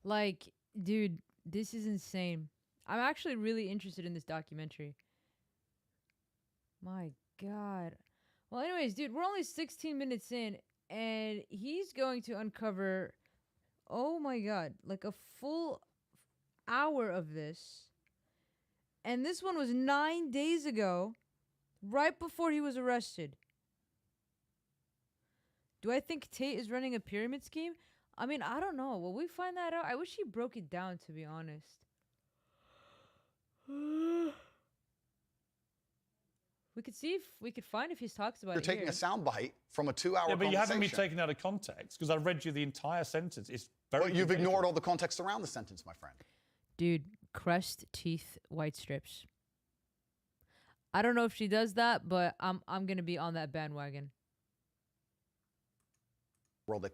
Like, dude, this is insane. I'm actually really interested in this documentary. My God. Well, anyways, dude, we're only 16 minutes in, and he's going to uncover, oh my God, like a full hour of this. And this one was 9 days ago, right before he was arrested. Do I think Tate is running a pyramid scheme? I mean, I don't know. Will we find that out? I wish he broke it down, to be honest. We could see if we could find if he talks about You're it. taking here. a soundbite from a 2-hour Yeah, but you haven't been conversation. taken out of context because I read you the entire sentence. It's very. But you've ignored all the context around the sentence, my friend. Dude, crushed teeth, white strips. I don't know if she does that, but I'm gonna be on that bandwagon. World that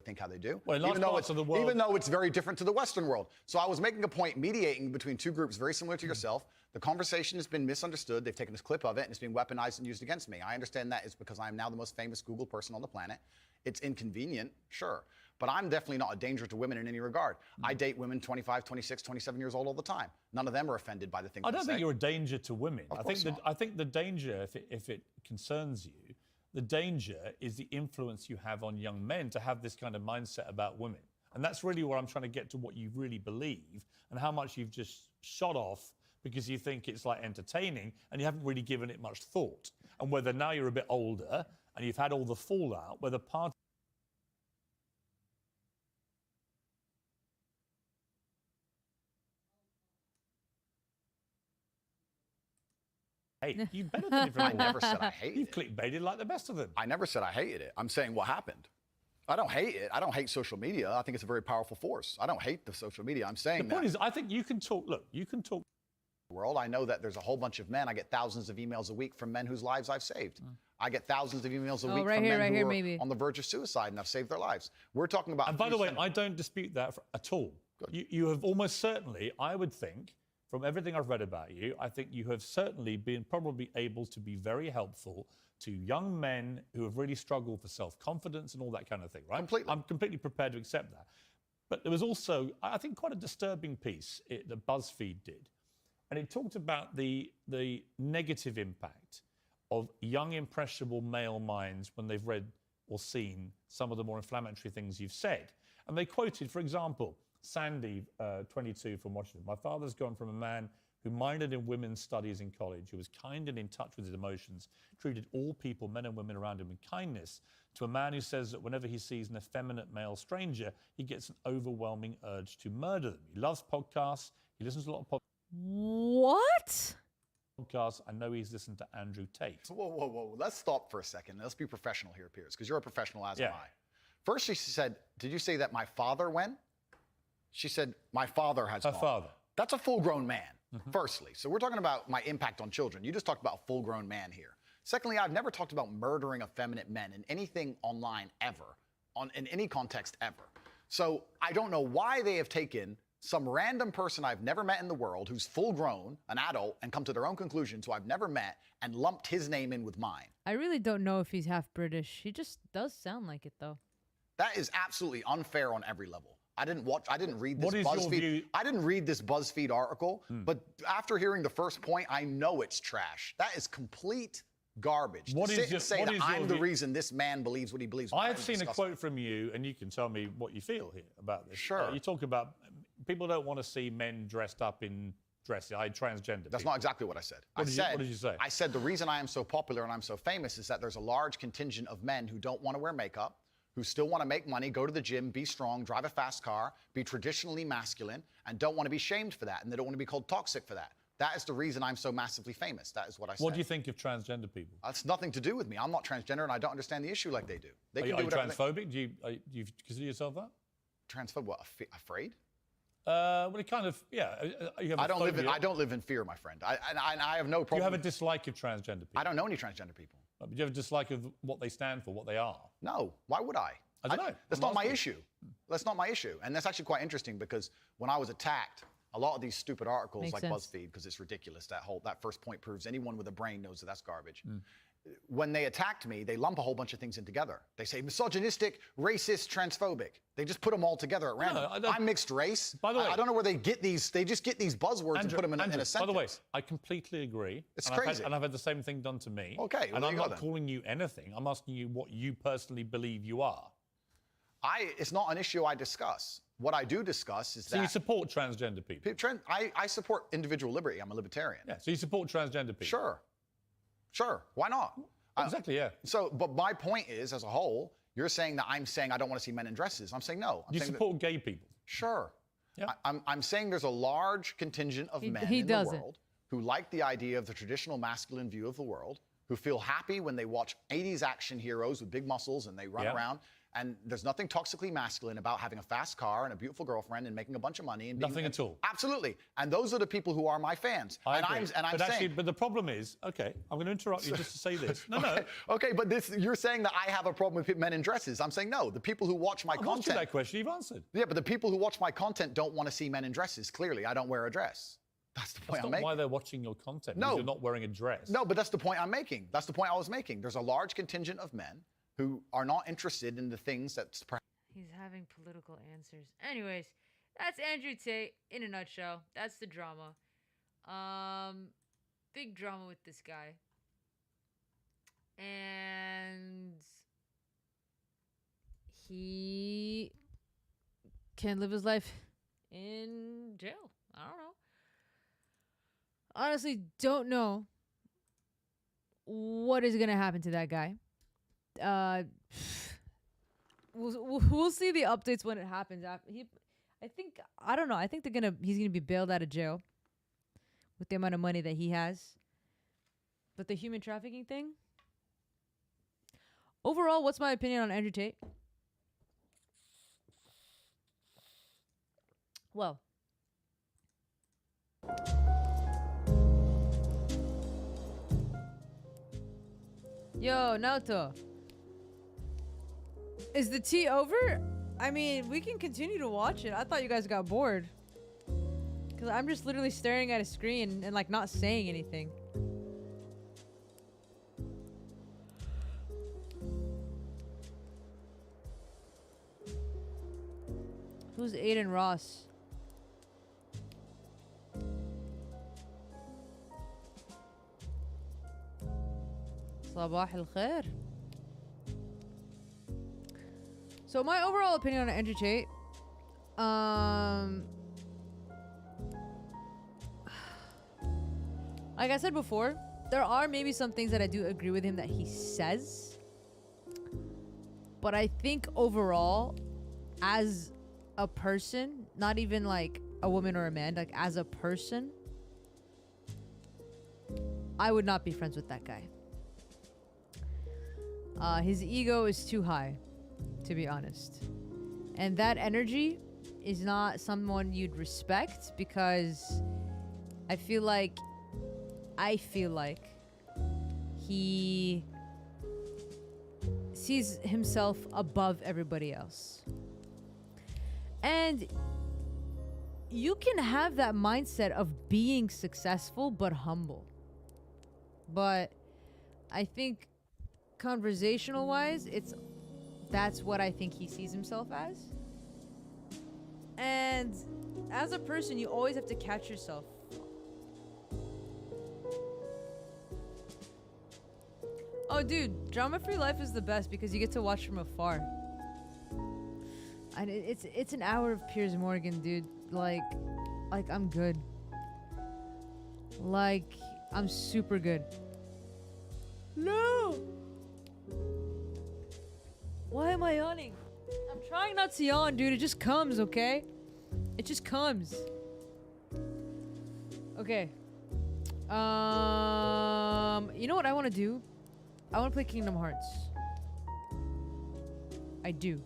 think how they do, Well, in large parts of the world, even though it's very different to the Western world. So I was making a point mediating between two groups very similar to yourself. The conversation has been misunderstood. They've taken this clip of it and it's been weaponized and used against me. I understand that it's because I am now the most famous Google person on the planet. It's inconvenient, sure, but I'm definitely not a danger to women in any regard. I date women 25, 26, 27 years old all the time. None of them are offended by the things I don't say. think you're a danger to women. Of I course think not. I think the danger, if it concerns you, the danger is the influence you have on young men to have this kind of mindset about women. And that's really where I'm trying to get to what you really believe and how much you've just shot off because you think it's like entertaining and you haven't really given it much thought. And whether now you're a bit older and you've had all the fallout, whether part Hey, you benefited from I all never that. said I hated You've it. clickbaited like the best of them. I never said I hated it. I'm saying what happened. I don't hate it. I don't hate social media. I think it's a very powerful force. I don't hate the social media. I'm saying The point is, I think you can talk. Look, you can talk. World. I know that there's a whole bunch of men. I get thousands of emails a week from men whose lives I've saved. I get thousands of emails a Oh, week right from here, men right who here, are maybe. on the verge of suicide, and I've saved their lives. We're talking about. And by the way, I don't dispute that at all. You have almost certainly, I would think, from everything I've read about you, I think you have certainly been probably able to be very helpful to young men who have really struggled for self-confidence and all that kind of thing, right? Completely. I'm completely prepared to accept that. But there was also, I think, quite a disturbing piece that BuzzFeed did. And it talked about the negative impact of young, impressionable male minds when they've read or seen some of the more inflammatory things you've said. And they quoted, for example, Sandy, 22, from Washington. My father's gone from a man who minored in women's studies in college, who was kind and in touch with his emotions, treated all people, men and women around him, with kindness, to a man who says that whenever he sees an effeminate male stranger, he gets an overwhelming urge to murder them. He loves podcasts. He listens to a lot of What? podcasts. I know he's listened to Andrew Tate. Whoa. Let's stop for a second. Let's be professional here, Piers, because you're a professional, as Yeah. am I. First, she said, did you say that my father went? She said, my father has Her gone. father. That's a full-grown man, firstly. So we're talking about my impact on children. You just talked about a full-grown man here. Secondly, I've never talked about murdering effeminate men in anything online ever, in any context ever. So I don't know why they have taken some random person I've never met in the world who's full-grown, an adult, and come to their own conclusions who I've never met and lumped his name in with mine. I really don't know if he's half British. He just does sound like it, though. That is absolutely unfair on every level. I didn't read this What is your BuzzFeed. view? I didn't read this BuzzFeed article, but after hearing the first point, I know it's trash. That is complete garbage. What to is sit your- and say what that is your I'm the view? reason this man believes what he believes. I've seen a quote from you, and you can tell me what you feel here about this. Sure. You talk about people don't want to see men dressed up in dresses, transgender. That's people. not exactly what I said. What did you say? I said the reason I am so popular and I'm so famous is that there's a large contingent of men who don't want to wear makeup, who still want to make money, go to the gym, be strong, drive a fast car, be traditionally masculine, and don't want to be shamed for that, and they don't want to be called toxic for that. That is the reason I'm so massively famous. That is what I said. What do you think of transgender people? That's nothing to do with me. I'm not transgender, and I don't understand the issue like they do. They Are can you do whatever. transphobic? Do you consider yourself that? Transphobic? What? Afraid? Well, it kind of, yeah. You have I don't live in fear, my friend. I have no problem. Do you have a dislike of transgender people? I don't know any transgender people. But do you have a dislike of what they stand for, what they are? No. Why would I? I don't know. That's not my issue. That's not my issue. And that's actually quite interesting because when I was attacked, a lot of these stupid articles Makes like sense. BuzzFeed, because it's ridiculous, that first point proves anyone with a brain knows that that's garbage. When they attacked me, they lump a whole bunch of things in together. They say misogynistic, racist, transphobic. They just put them all together at random. I'm mixed race. By the way, I don't know where they get these. They just get these buzzwords and put them in a sentence. By the way, I completely agree. It's and crazy. I've had the same thing done to me. Okay, well, and there I'm you go not then. calling you anything. I'm asking you what you personally believe you are. It's not an issue I discuss. What I do discuss is So that you support transgender people? I support individual liberty. I'm a libertarian. Yeah. So you support transgender people? Sure. Why not? Exactly. Yeah. So, but my point is, as a whole, you're saying that I'm saying I don't want to see men in dresses. I'm saying no. Do you support gay people? Sure. Yeah. I'm saying there's a large contingent of men he in doesn't. the world who like the idea of the traditional masculine view of the world, who feel happy when they watch 80s action heroes with big muscles and they run around. And there's nothing toxically masculine about having a fast car and a beautiful girlfriend and making a bunch of money. And Nothing at all. Absolutely. And those are the people who are my fans. I and agree. I'm saying. But the problem is, okay, I'm going to interrupt you just to say this. No. Okay, but you're saying that I have a problem with men in dresses. I'm saying no. The people who watch my I've asked content. you that question. You've answered. Yeah, but the people who watch my content don't want to see men in dresses. Clearly, I don't wear a dress. That's the point That's I'm not making. why they're watching your content. No. Because you're not wearing a dress. No, but that's the point I'm making. That's the point I was making. There's a large contingent of men who are not interested in the things that's He's having political answers. Anyways, that's Andrew Tate in a nutshell. That's the drama. Big drama with this guy. And he can live his life in jail. I don't know. Honestly, don't know what is going to happen to that guy. We'll see the updates when it happens. I don't know. I think he's gonna be bailed out of jail with the amount of money that he has. But the human trafficking thing. Overall, what's my opinion on Andrew Tate? Well, Yo, Naoto. Is the tea over? I mean, we can continue to watch it. I thought you guys got bored. Because I'm just literally staring at a screen and, like, not saying anything. Who's Aiden Ross? صباح الخير. So my overall opinion on Andrew Tate, like I said before, there are maybe some things that I do agree with him that he says, but I think overall, as a person, not even like a woman or a man, like as a person, I would not be friends with that guy. His ego is too high, to be honest. And that energy is not someone you'd respect, because I feel like he sees himself above everybody else. And you can have that mindset of being successful but humble. But I think conversational wise, that's what I think he sees himself as. And as a person, you always have to catch yourself. Oh dude, drama-free life is the best because you get to watch from afar. And it's an hour of Piers Morgan, dude. Like I'm good. Like I'm super good. No. Why am I yawning? I'm trying not to yawn, dude. It just comes, okay? It just comes. Okay. You know what I want to do? I want to play Kingdom Hearts. I do.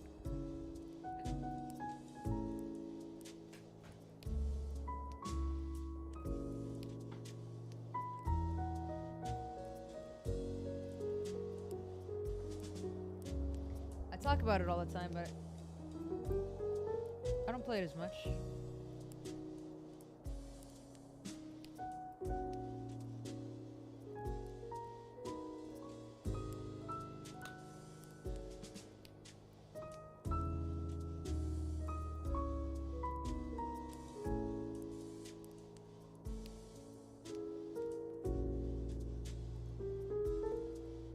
I talk about it all the time, but I don't play it as much.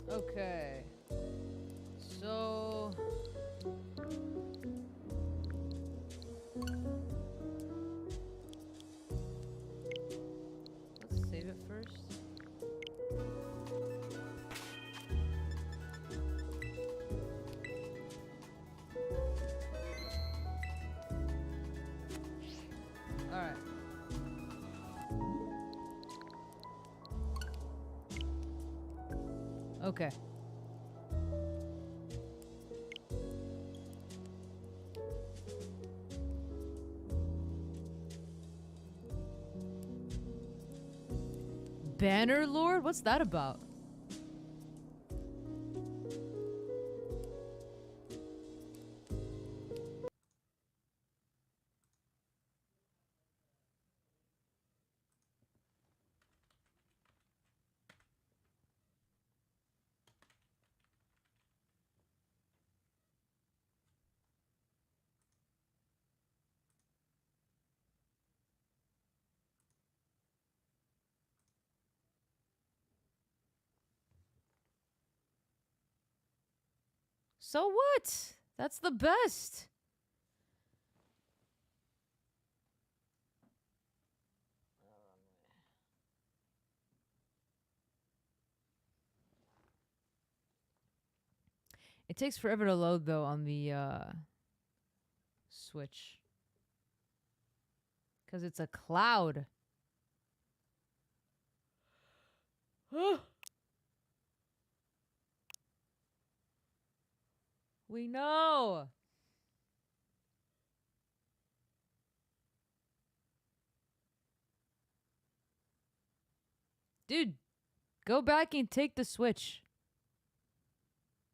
Okay. So let's save it first. All right. Okay. Banner Lord? What's that about? So what? That's the best. It takes forever to load though on the Switch. 'Cause it's a cloud. We know. Dude, go back and take the Switch.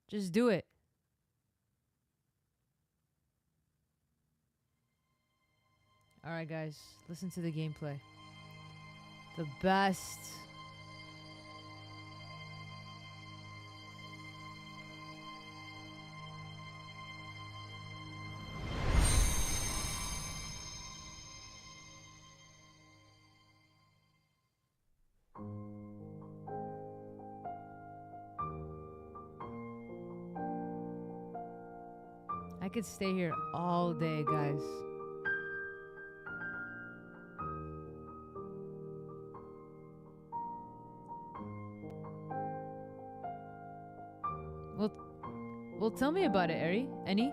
Just do it. Alright, guys. Listen to the gameplay. The best. I could stay here all day, guys. Well, tell me about it, Eri. Any?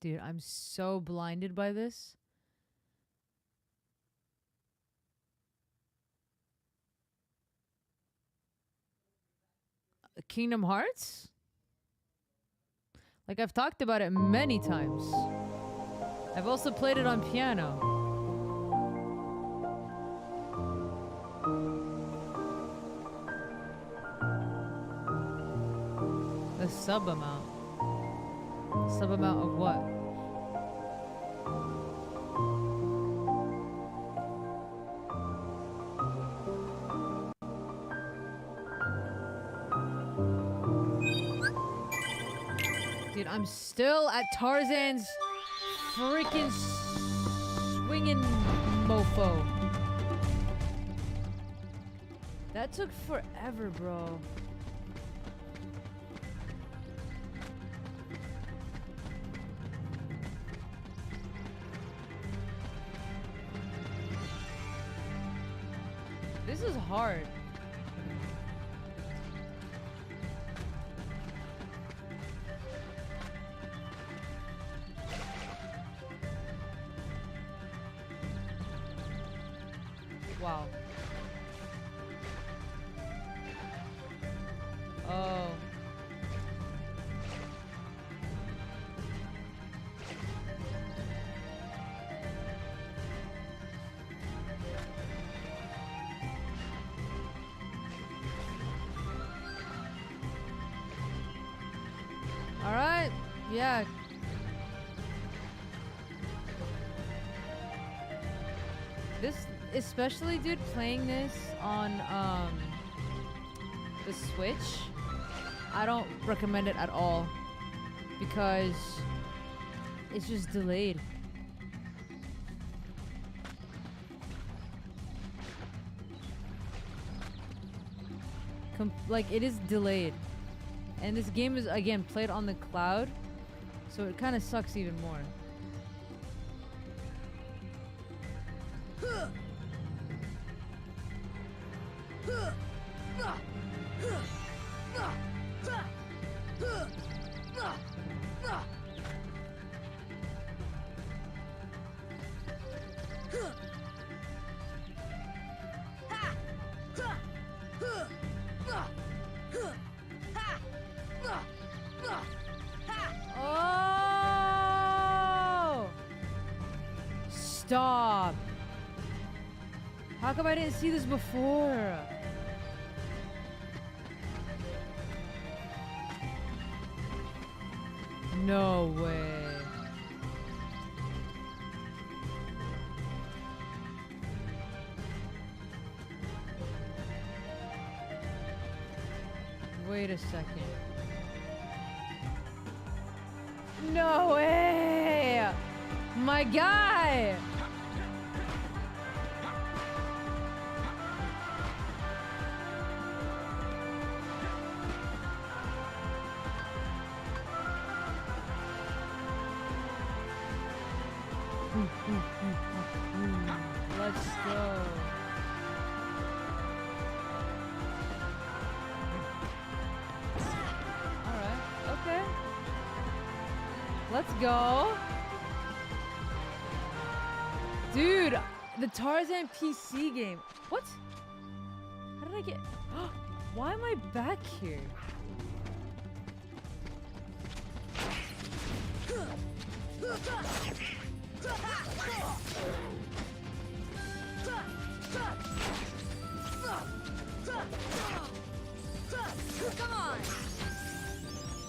Dude, I'm so blinded by this. Kingdom Hearts? Like, I've talked about it many times. I've also played it on piano. The sub amount. Sub amount of what? Dude, I'm still at Tarzan's freaking swinging mofo. That took forever, bro. This is hard. Wow. Oh. All right. Yeah. This, especially, dude, playing this on the Switch, I don't recommend it at all because it's just delayed. Like, it is delayed. And this game is, again, played on the cloud, so it kind of sucks even more. Oh! Stop. How come I didn't see this before? No way. Wait a second. No way! My guy! Let's go. Alright, okay. Let's go. Dude, the Tarzan PC game. What? How did I get... Why am I back here? Come on.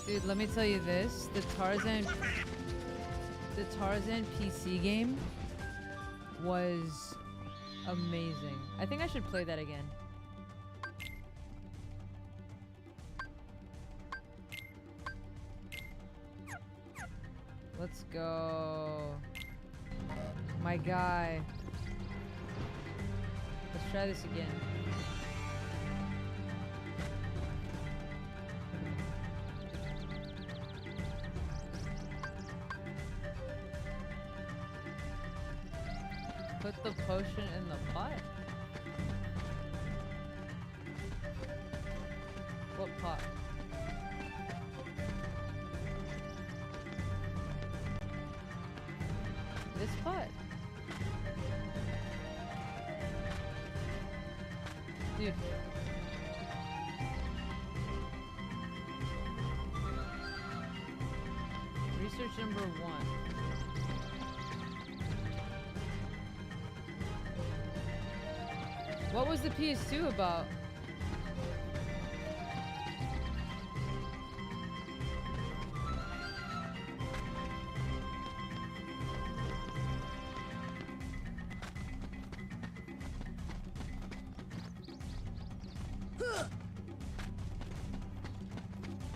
Dude, let me tell you this. The Tarzan PC game was amazing. I think I should play that again. Let's go. My guy. Let's try this again. Put the potion in the pot? What pot? This pot? Dude. Research number 1. What was the PS2 about?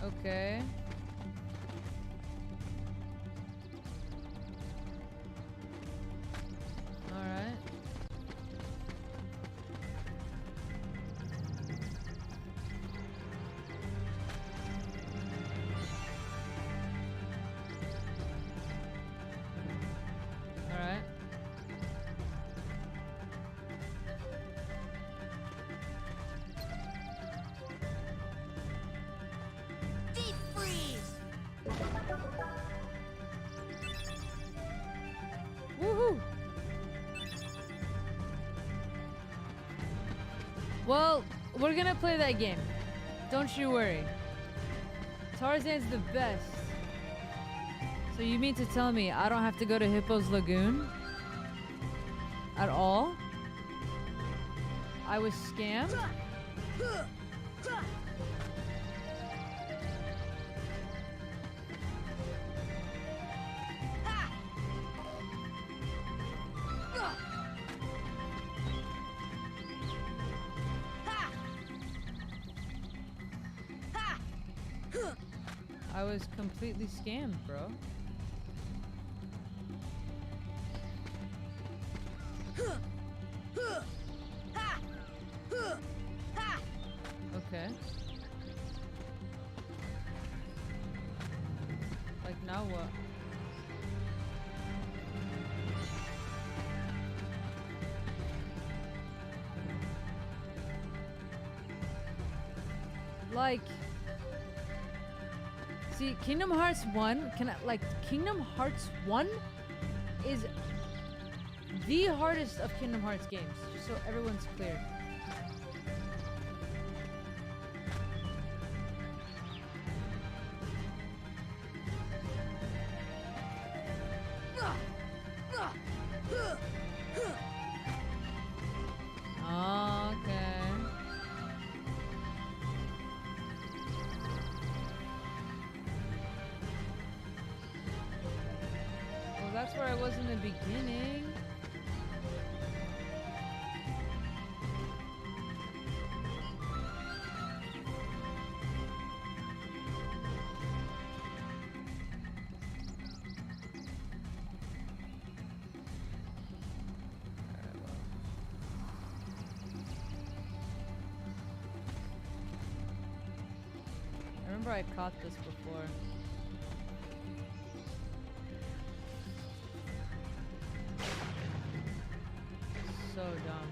Okay. All right. All right. Deep freeze. Woohoo! Well, we're gonna play that game. Don't you worry. Tarzan's the best. So you mean to tell me I don't have to go to Hippo's Lagoon? At all? I was scammed? I was completely scammed, bro. Okay. Like now what? Like, see, Kingdom Hearts 1, Kingdom Hearts 1 is the hardest of Kingdom Hearts games, just so everyone's clear. Okay. Well, that's where I was in the beginning. I remember I caught this before. So dumb.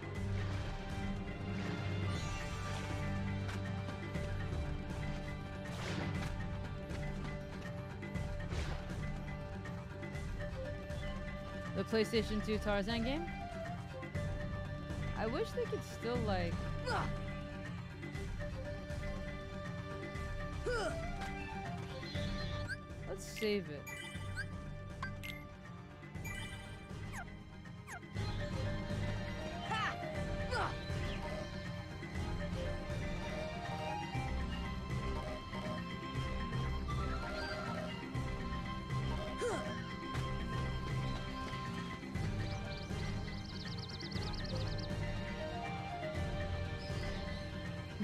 The PlayStation 2 Tarzan game? I wish they could still like Let's save it.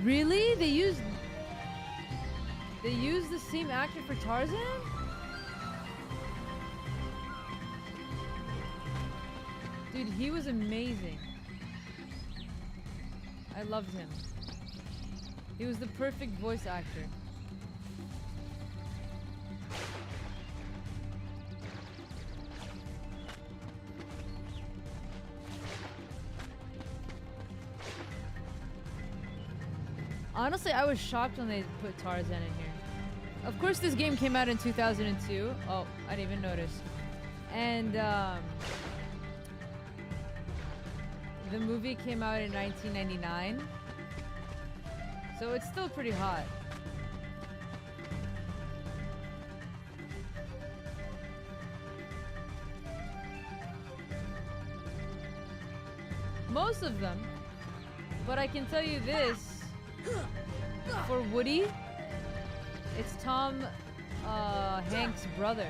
Really? They used the same actor for Tarzan? Dude, he was amazing. I loved him. He was the perfect voice actor. Honestly, I was shocked when they put Tarzan in here. Of course, this game came out in 2002. Oh, I didn't even notice. And the movie came out in 1999. So it's still pretty hot. Most of them. But I can tell you this. For Woody, it's Tom Hanks' brother.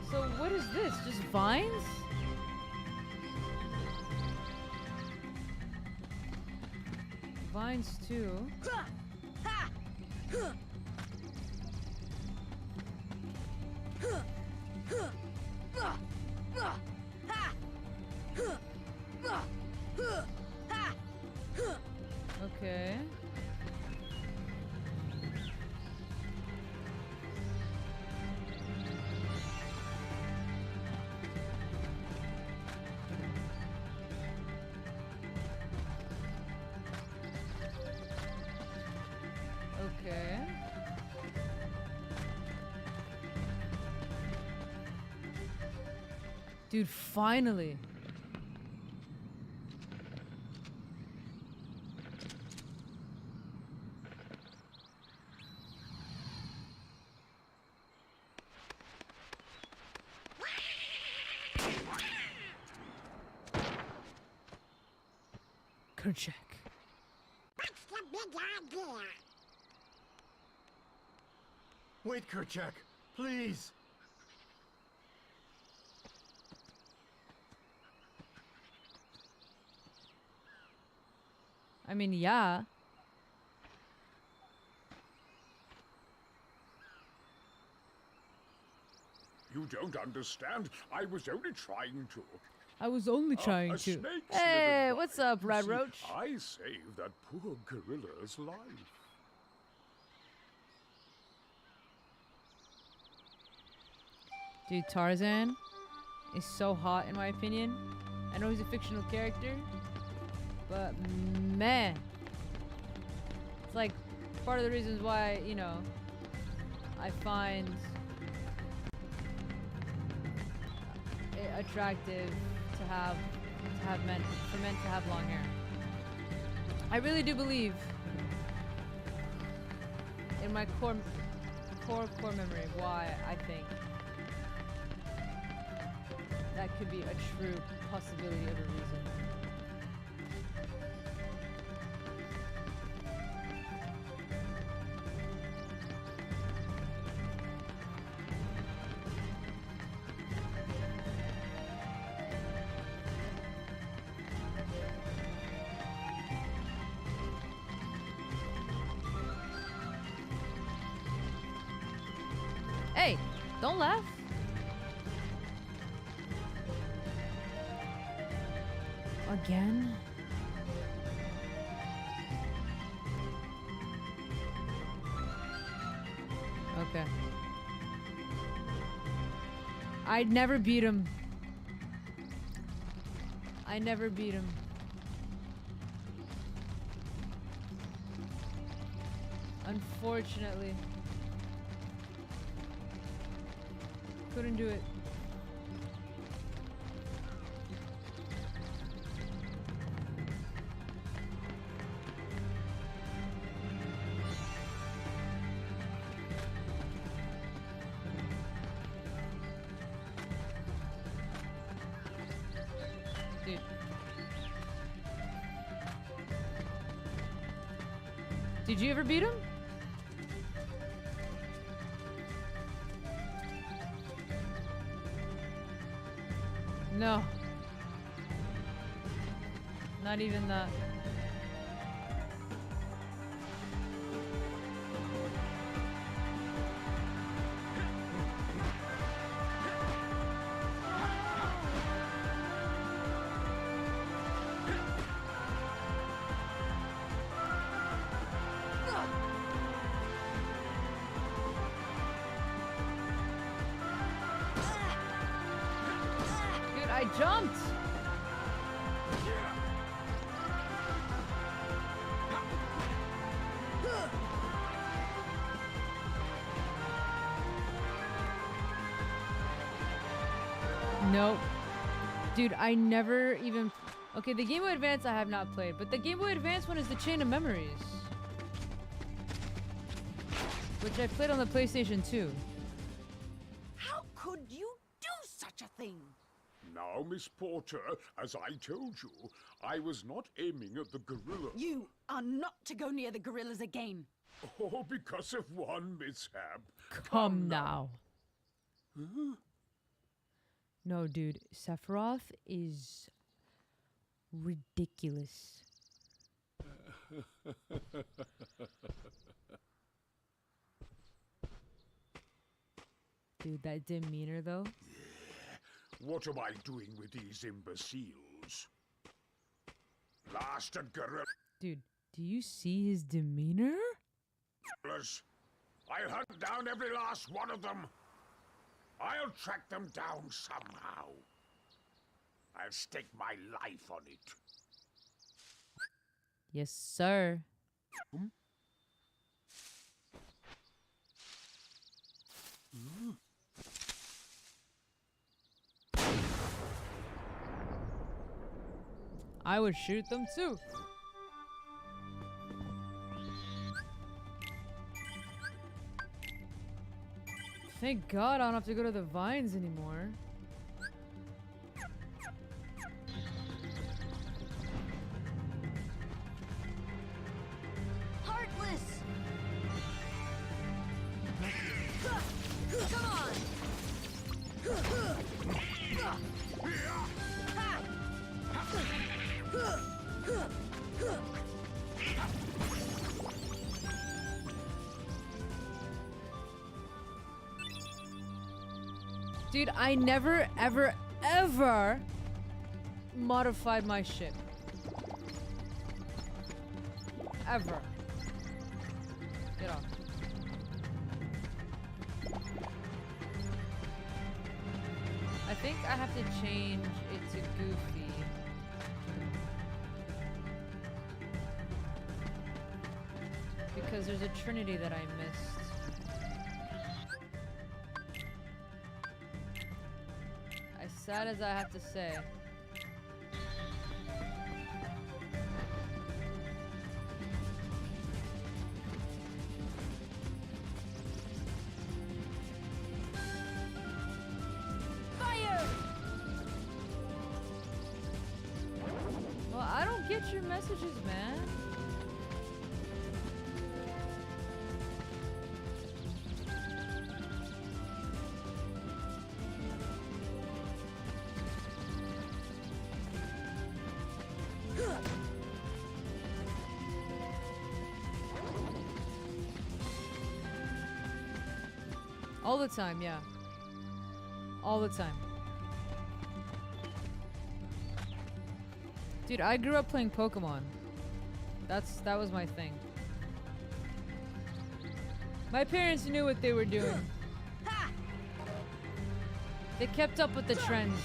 So what is this? Just vines? Vines too. Okay. Okay. Dude, finally. Kerchak. What's the big idea? Wait, Kerchak, please. I mean, yeah. You don't understand. I was only trying to. I was only trying A to. snake's Hey, living what's life. up, You Red see, Roach? I saved that poor gorilla's life. Dude, Tarzan is so hot in my opinion. I know he's a fictional character, but man, it's like part of the reasons why, you know, I find it attractive to have men to have long hair. I really do believe in my core memory why I think that could be a true possibility of a reason. Hey, don't laugh. Again? Okay. I'd never beat him. I never beat him. Unfortunately. Couldn't do it. Dude. Did you ever beat him? No. Not even that. Dude, I jumped. Nope. Dude, I never even... Okay, the Game Boy Advance I have not played, but the Game Boy Advance one is the Chain of Memories. Which I played on the PlayStation 2. How could you do such a thing? Now, Miss Porter, as I told you, I was not aiming at the gorilla. You are not to go near the gorillas again. Oh, because of one mishap. Come now. Huh? No, dude. Sephiroth is ridiculous. Dude, that demeanor, though. What am I doing with these imbeciles? Blasted gorilla. Dude, do you see his demeanor? I'll hunt down every last one of them. I'll track them down somehow. I'll stake my life on it. Yes, sir. Hmm? I would shoot them too. Thank God I don't have to go to the vines anymore. Heartless! Come on! Dude, I never, ever, ever modified my ship. Ever. Get off. I think I have to change it to Goofy. Because there's a Trinity that I missed. As sad as I have to say. Fire! Well, I don't get your messages, man. All the time, yeah. All the time. Dude, I grew up playing Pokemon. That was my thing. My parents knew what they were doing. They kept up with the trends.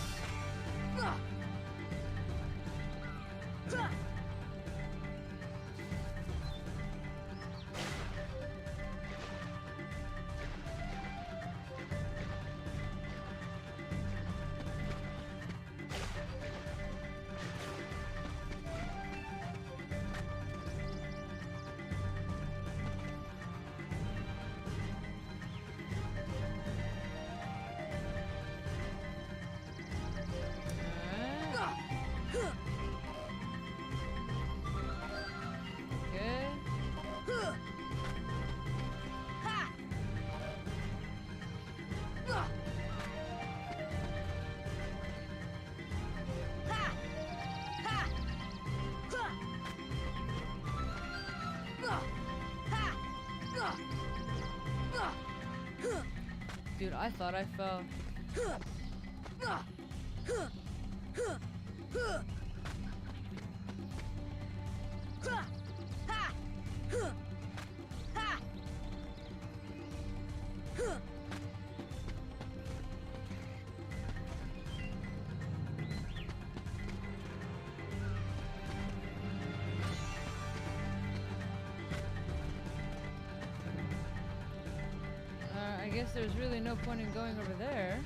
Dude, I thought I fell. I guess there's really no point in going over there.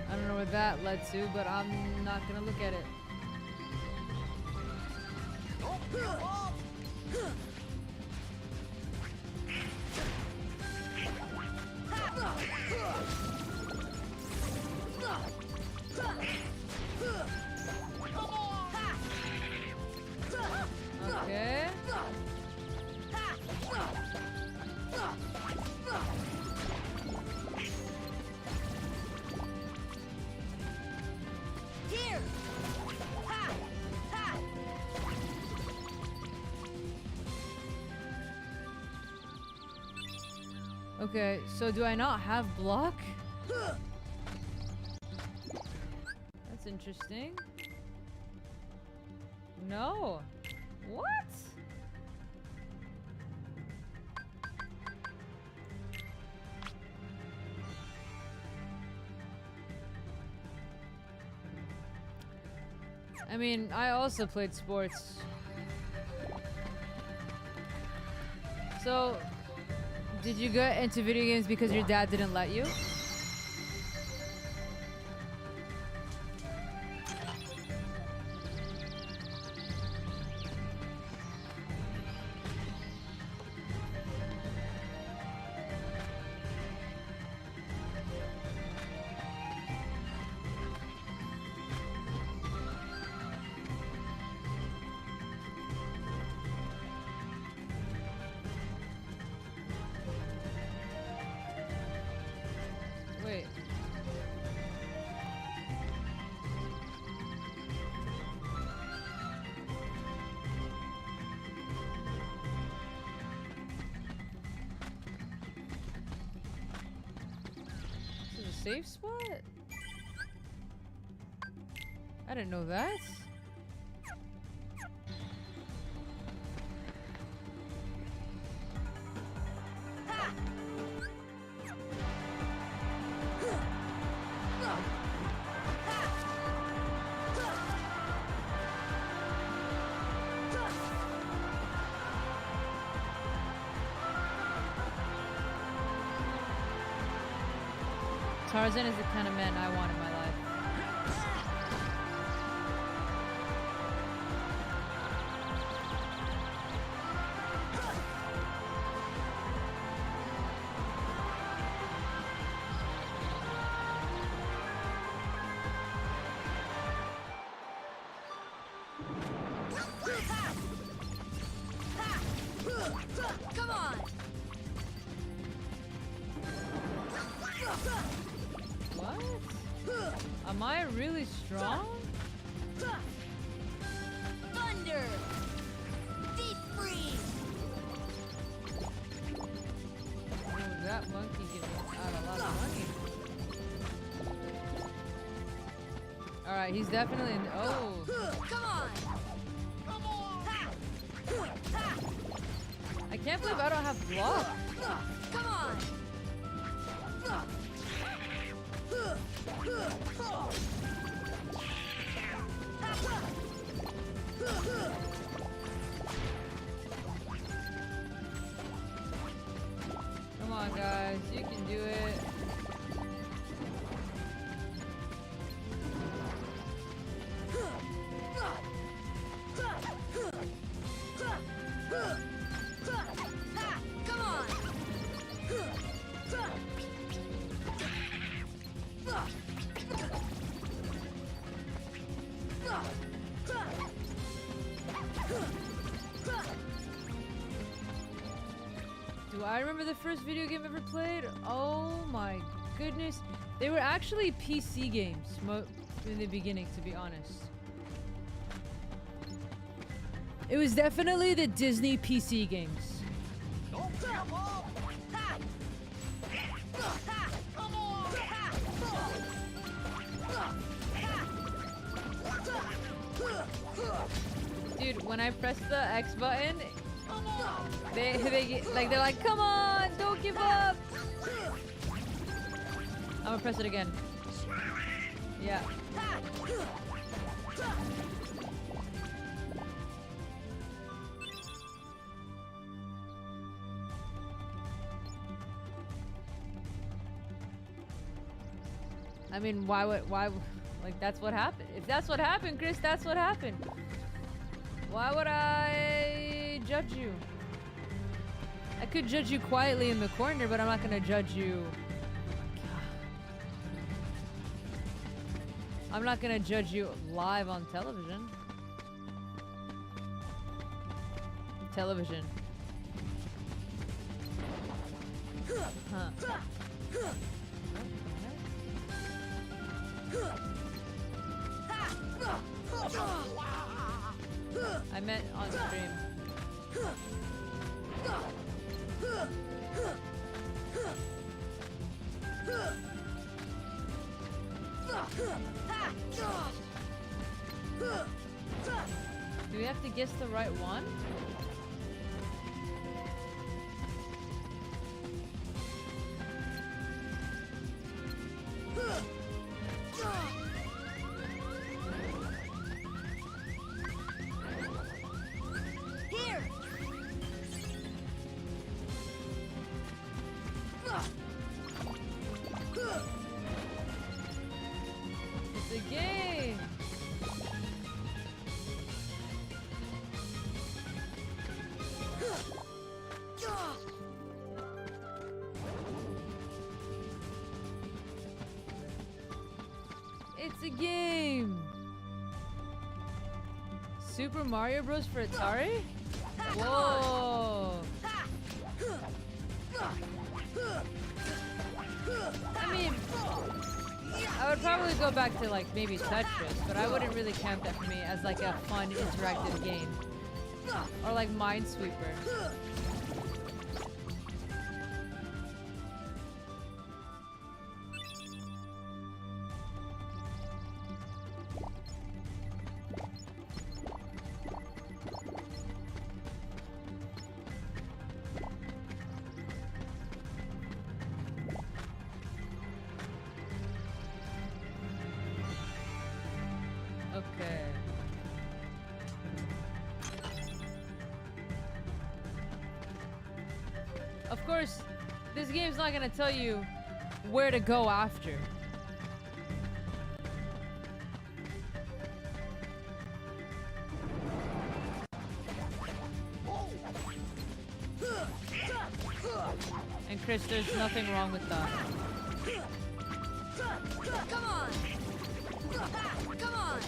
I don't know where that led to, but I'm not gonna look at it. Okay. Here. Okay, so do I not have block? That's interesting. No. What? I mean, I also played sports. So, did you get into video games because your dad didn't let you? Wait. This is a safe spot? I didn't know that. Tarzan is the kind of man I want in my life. Come on. What? Am I really strong? Thunder. Deep freeze. Oh, that monkey gives out a lot of money. Alright, he's definitely in. Oh. Come on. I can't believe I don't have block. Come on. Come on, guys. You can do it. Come on. Do I remember the first video game ever played? Oh my goodness. They were actually PC games in the beginning, to be honest. It was definitely the Disney PC games. Dude, when I press the X button, they're like, come on, don't give up. I'm gonna press it again. Yeah. I mean, why, like, that's what happened. If that's what happened, Chris, that's what happened. Why would I judge you? I could judge you quietly in the corner, but I'm not gonna judge you. I'm not gonna judge you live on television. Television. Huh. I meant on stream. Do we have to guess the right one? Here. It's a game. It's a game. Super Mario Bros. For Atari? Whoa. I mean, I would probably go back to like maybe Tetris, but I wouldn't really count that for me as like a fun interactive game. Or like Minesweeper. Okay. Of course, this game's not gonna tell you where to go after. And Chris, there's nothing wrong with that. Come on. Come on.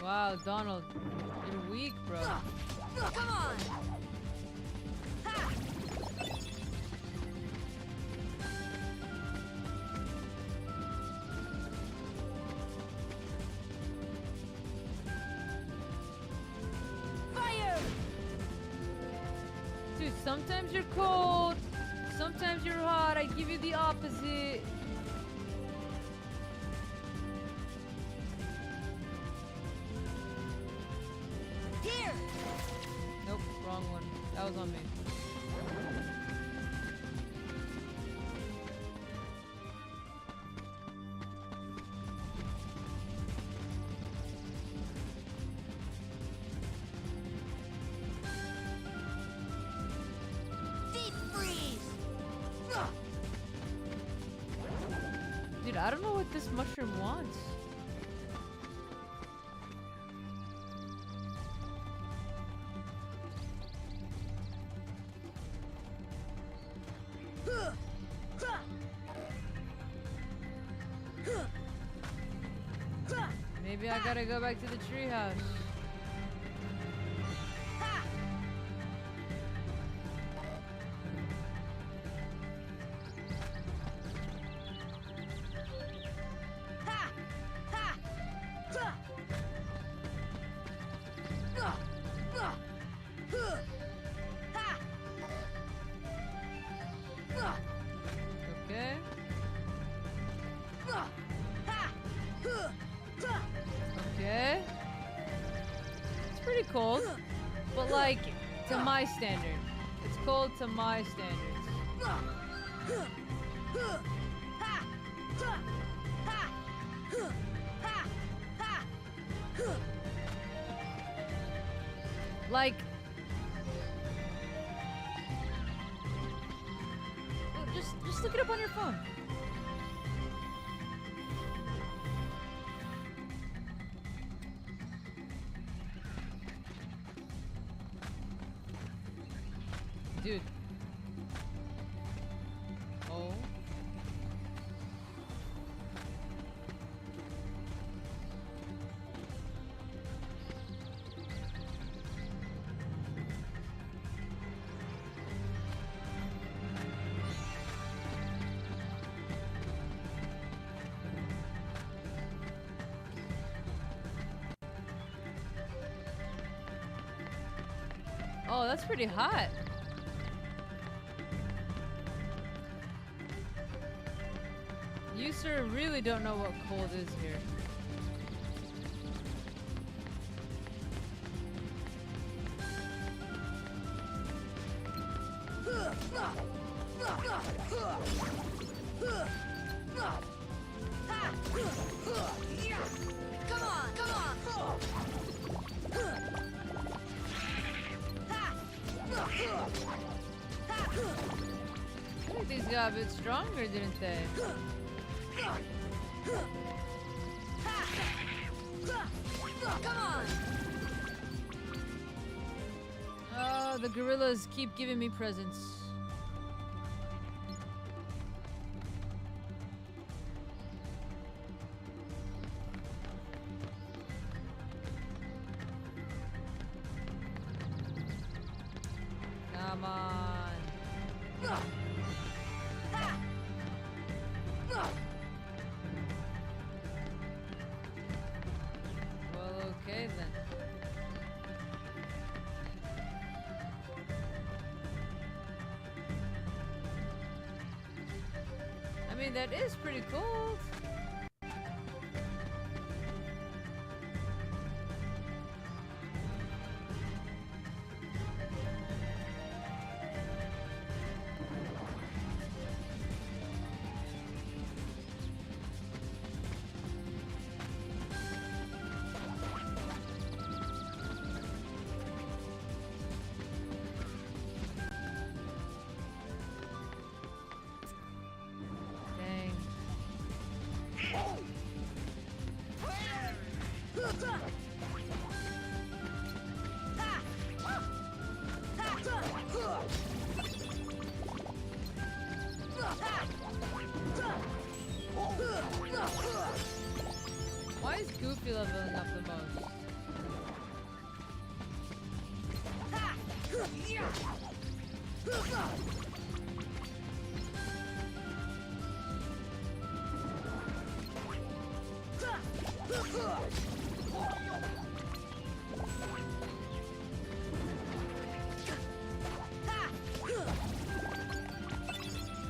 Wow, Donald, you're weak, bro. Come on. Fire. Dude, sometimes you're cold, sometimes you're hot. I give you the opposite. Here. Nope, wrong one. That was on me. Dude, I don't know what this mushroom wants. Maybe I gotta go back to the treehouse. Okay. Okay. It's pretty cold, but like to my standard. It's cold to my standards. Like just look it up on your phone. Dude. Oh. Oh, that's pretty hot. You, sir, really don't know what cold is here. Come on, come on. I think these got a bit stronger, didn't they? Come on. Oh, the gorillas keep giving me presents. Come on. Well, okay then. I mean, that is pretty cold. Dang. Why is Goofy leveling up the most?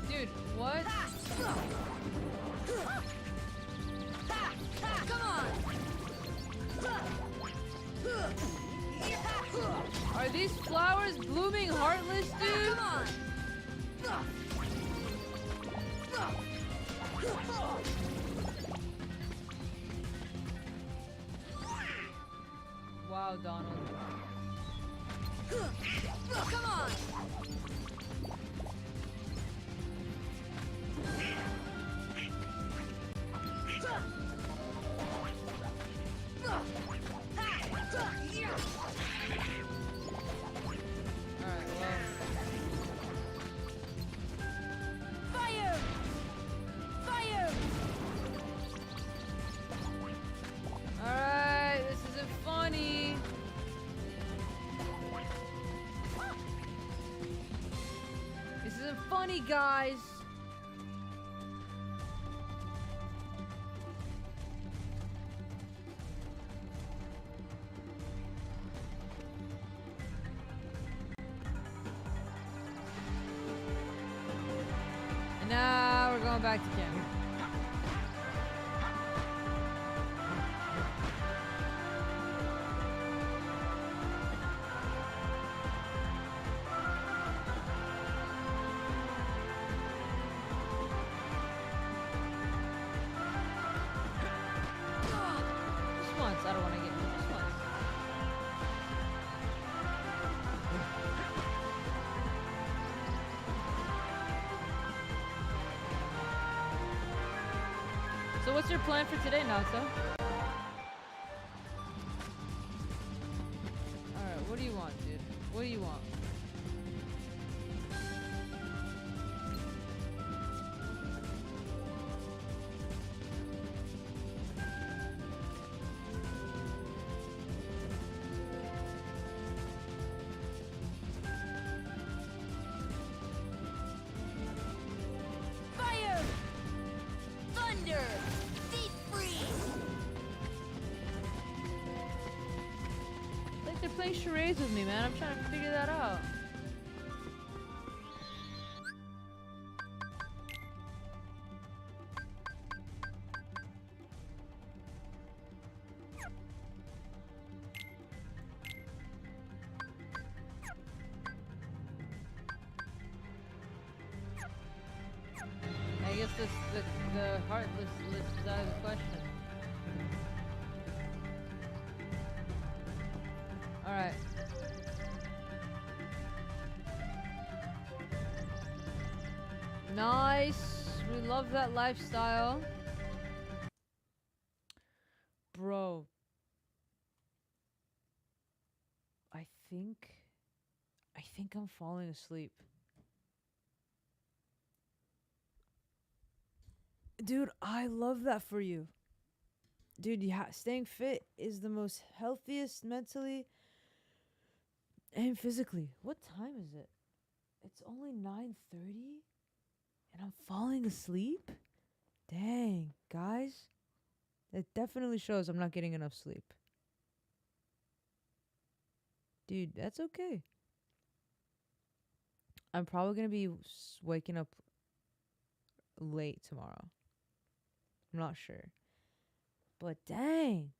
Dude, what? Come on. Are these flowers blooming heartless, dude? Come on. Wow, Donald. Come on. me, guys. And now we're going back to camp. Just once. I don't want to get hit. Just once. So what's your plan for today, Nato? Alright, what do you want, dude? What do you want? Fire! Thunder! Deep freeze! Like they're playing charades with me, man. I'm trying to figure that out. I guess the heartless list is out of the question. Alright. Nice. We love that lifestyle. Bro. I think I'm falling asleep. Dude, I love that for you. Dude, yeah, staying fit is the most healthiest mentally and physically. What time is it? It's only 9:30 and I'm falling asleep? Dang, guys. That definitely shows I'm not getting enough sleep. Dude, that's okay. I'm probably going to be waking up late tomorrow. I'm not sure. But dang.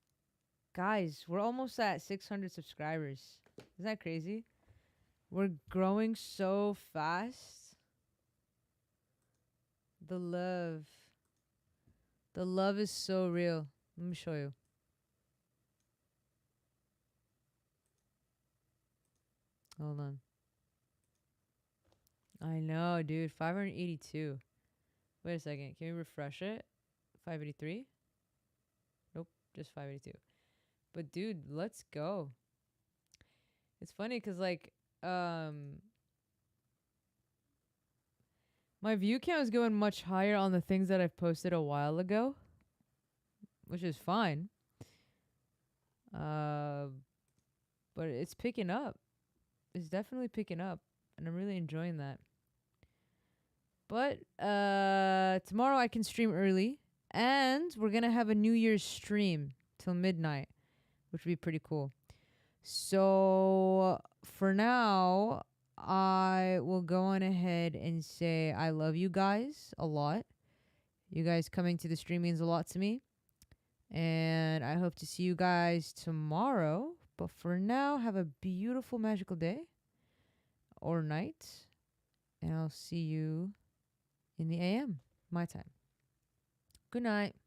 Guys, we're almost at 600 subscribers. Isn't that crazy? We're growing so fast. The love. The love is so real. Let me show you. Hold on. I know, dude. 582. Wait a second. Can we refresh it? 583? Nope. Just 582. But, dude, let's go. It's funny because, like, my view count is going much higher on the things that I've posted a while ago, which is fine. But it's picking up. It's definitely picking up, and I'm really enjoying that. But tomorrow I can stream early, and we're going to have a New Year's stream till midnight, which would be pretty cool. So for now, I will go on ahead and say I love you guys a lot. You guys coming to the stream means a lot to me. And I hope to see you guys tomorrow. But for now, have a beautiful, magical day or night. And I'll see you in the AM, my time. Good night.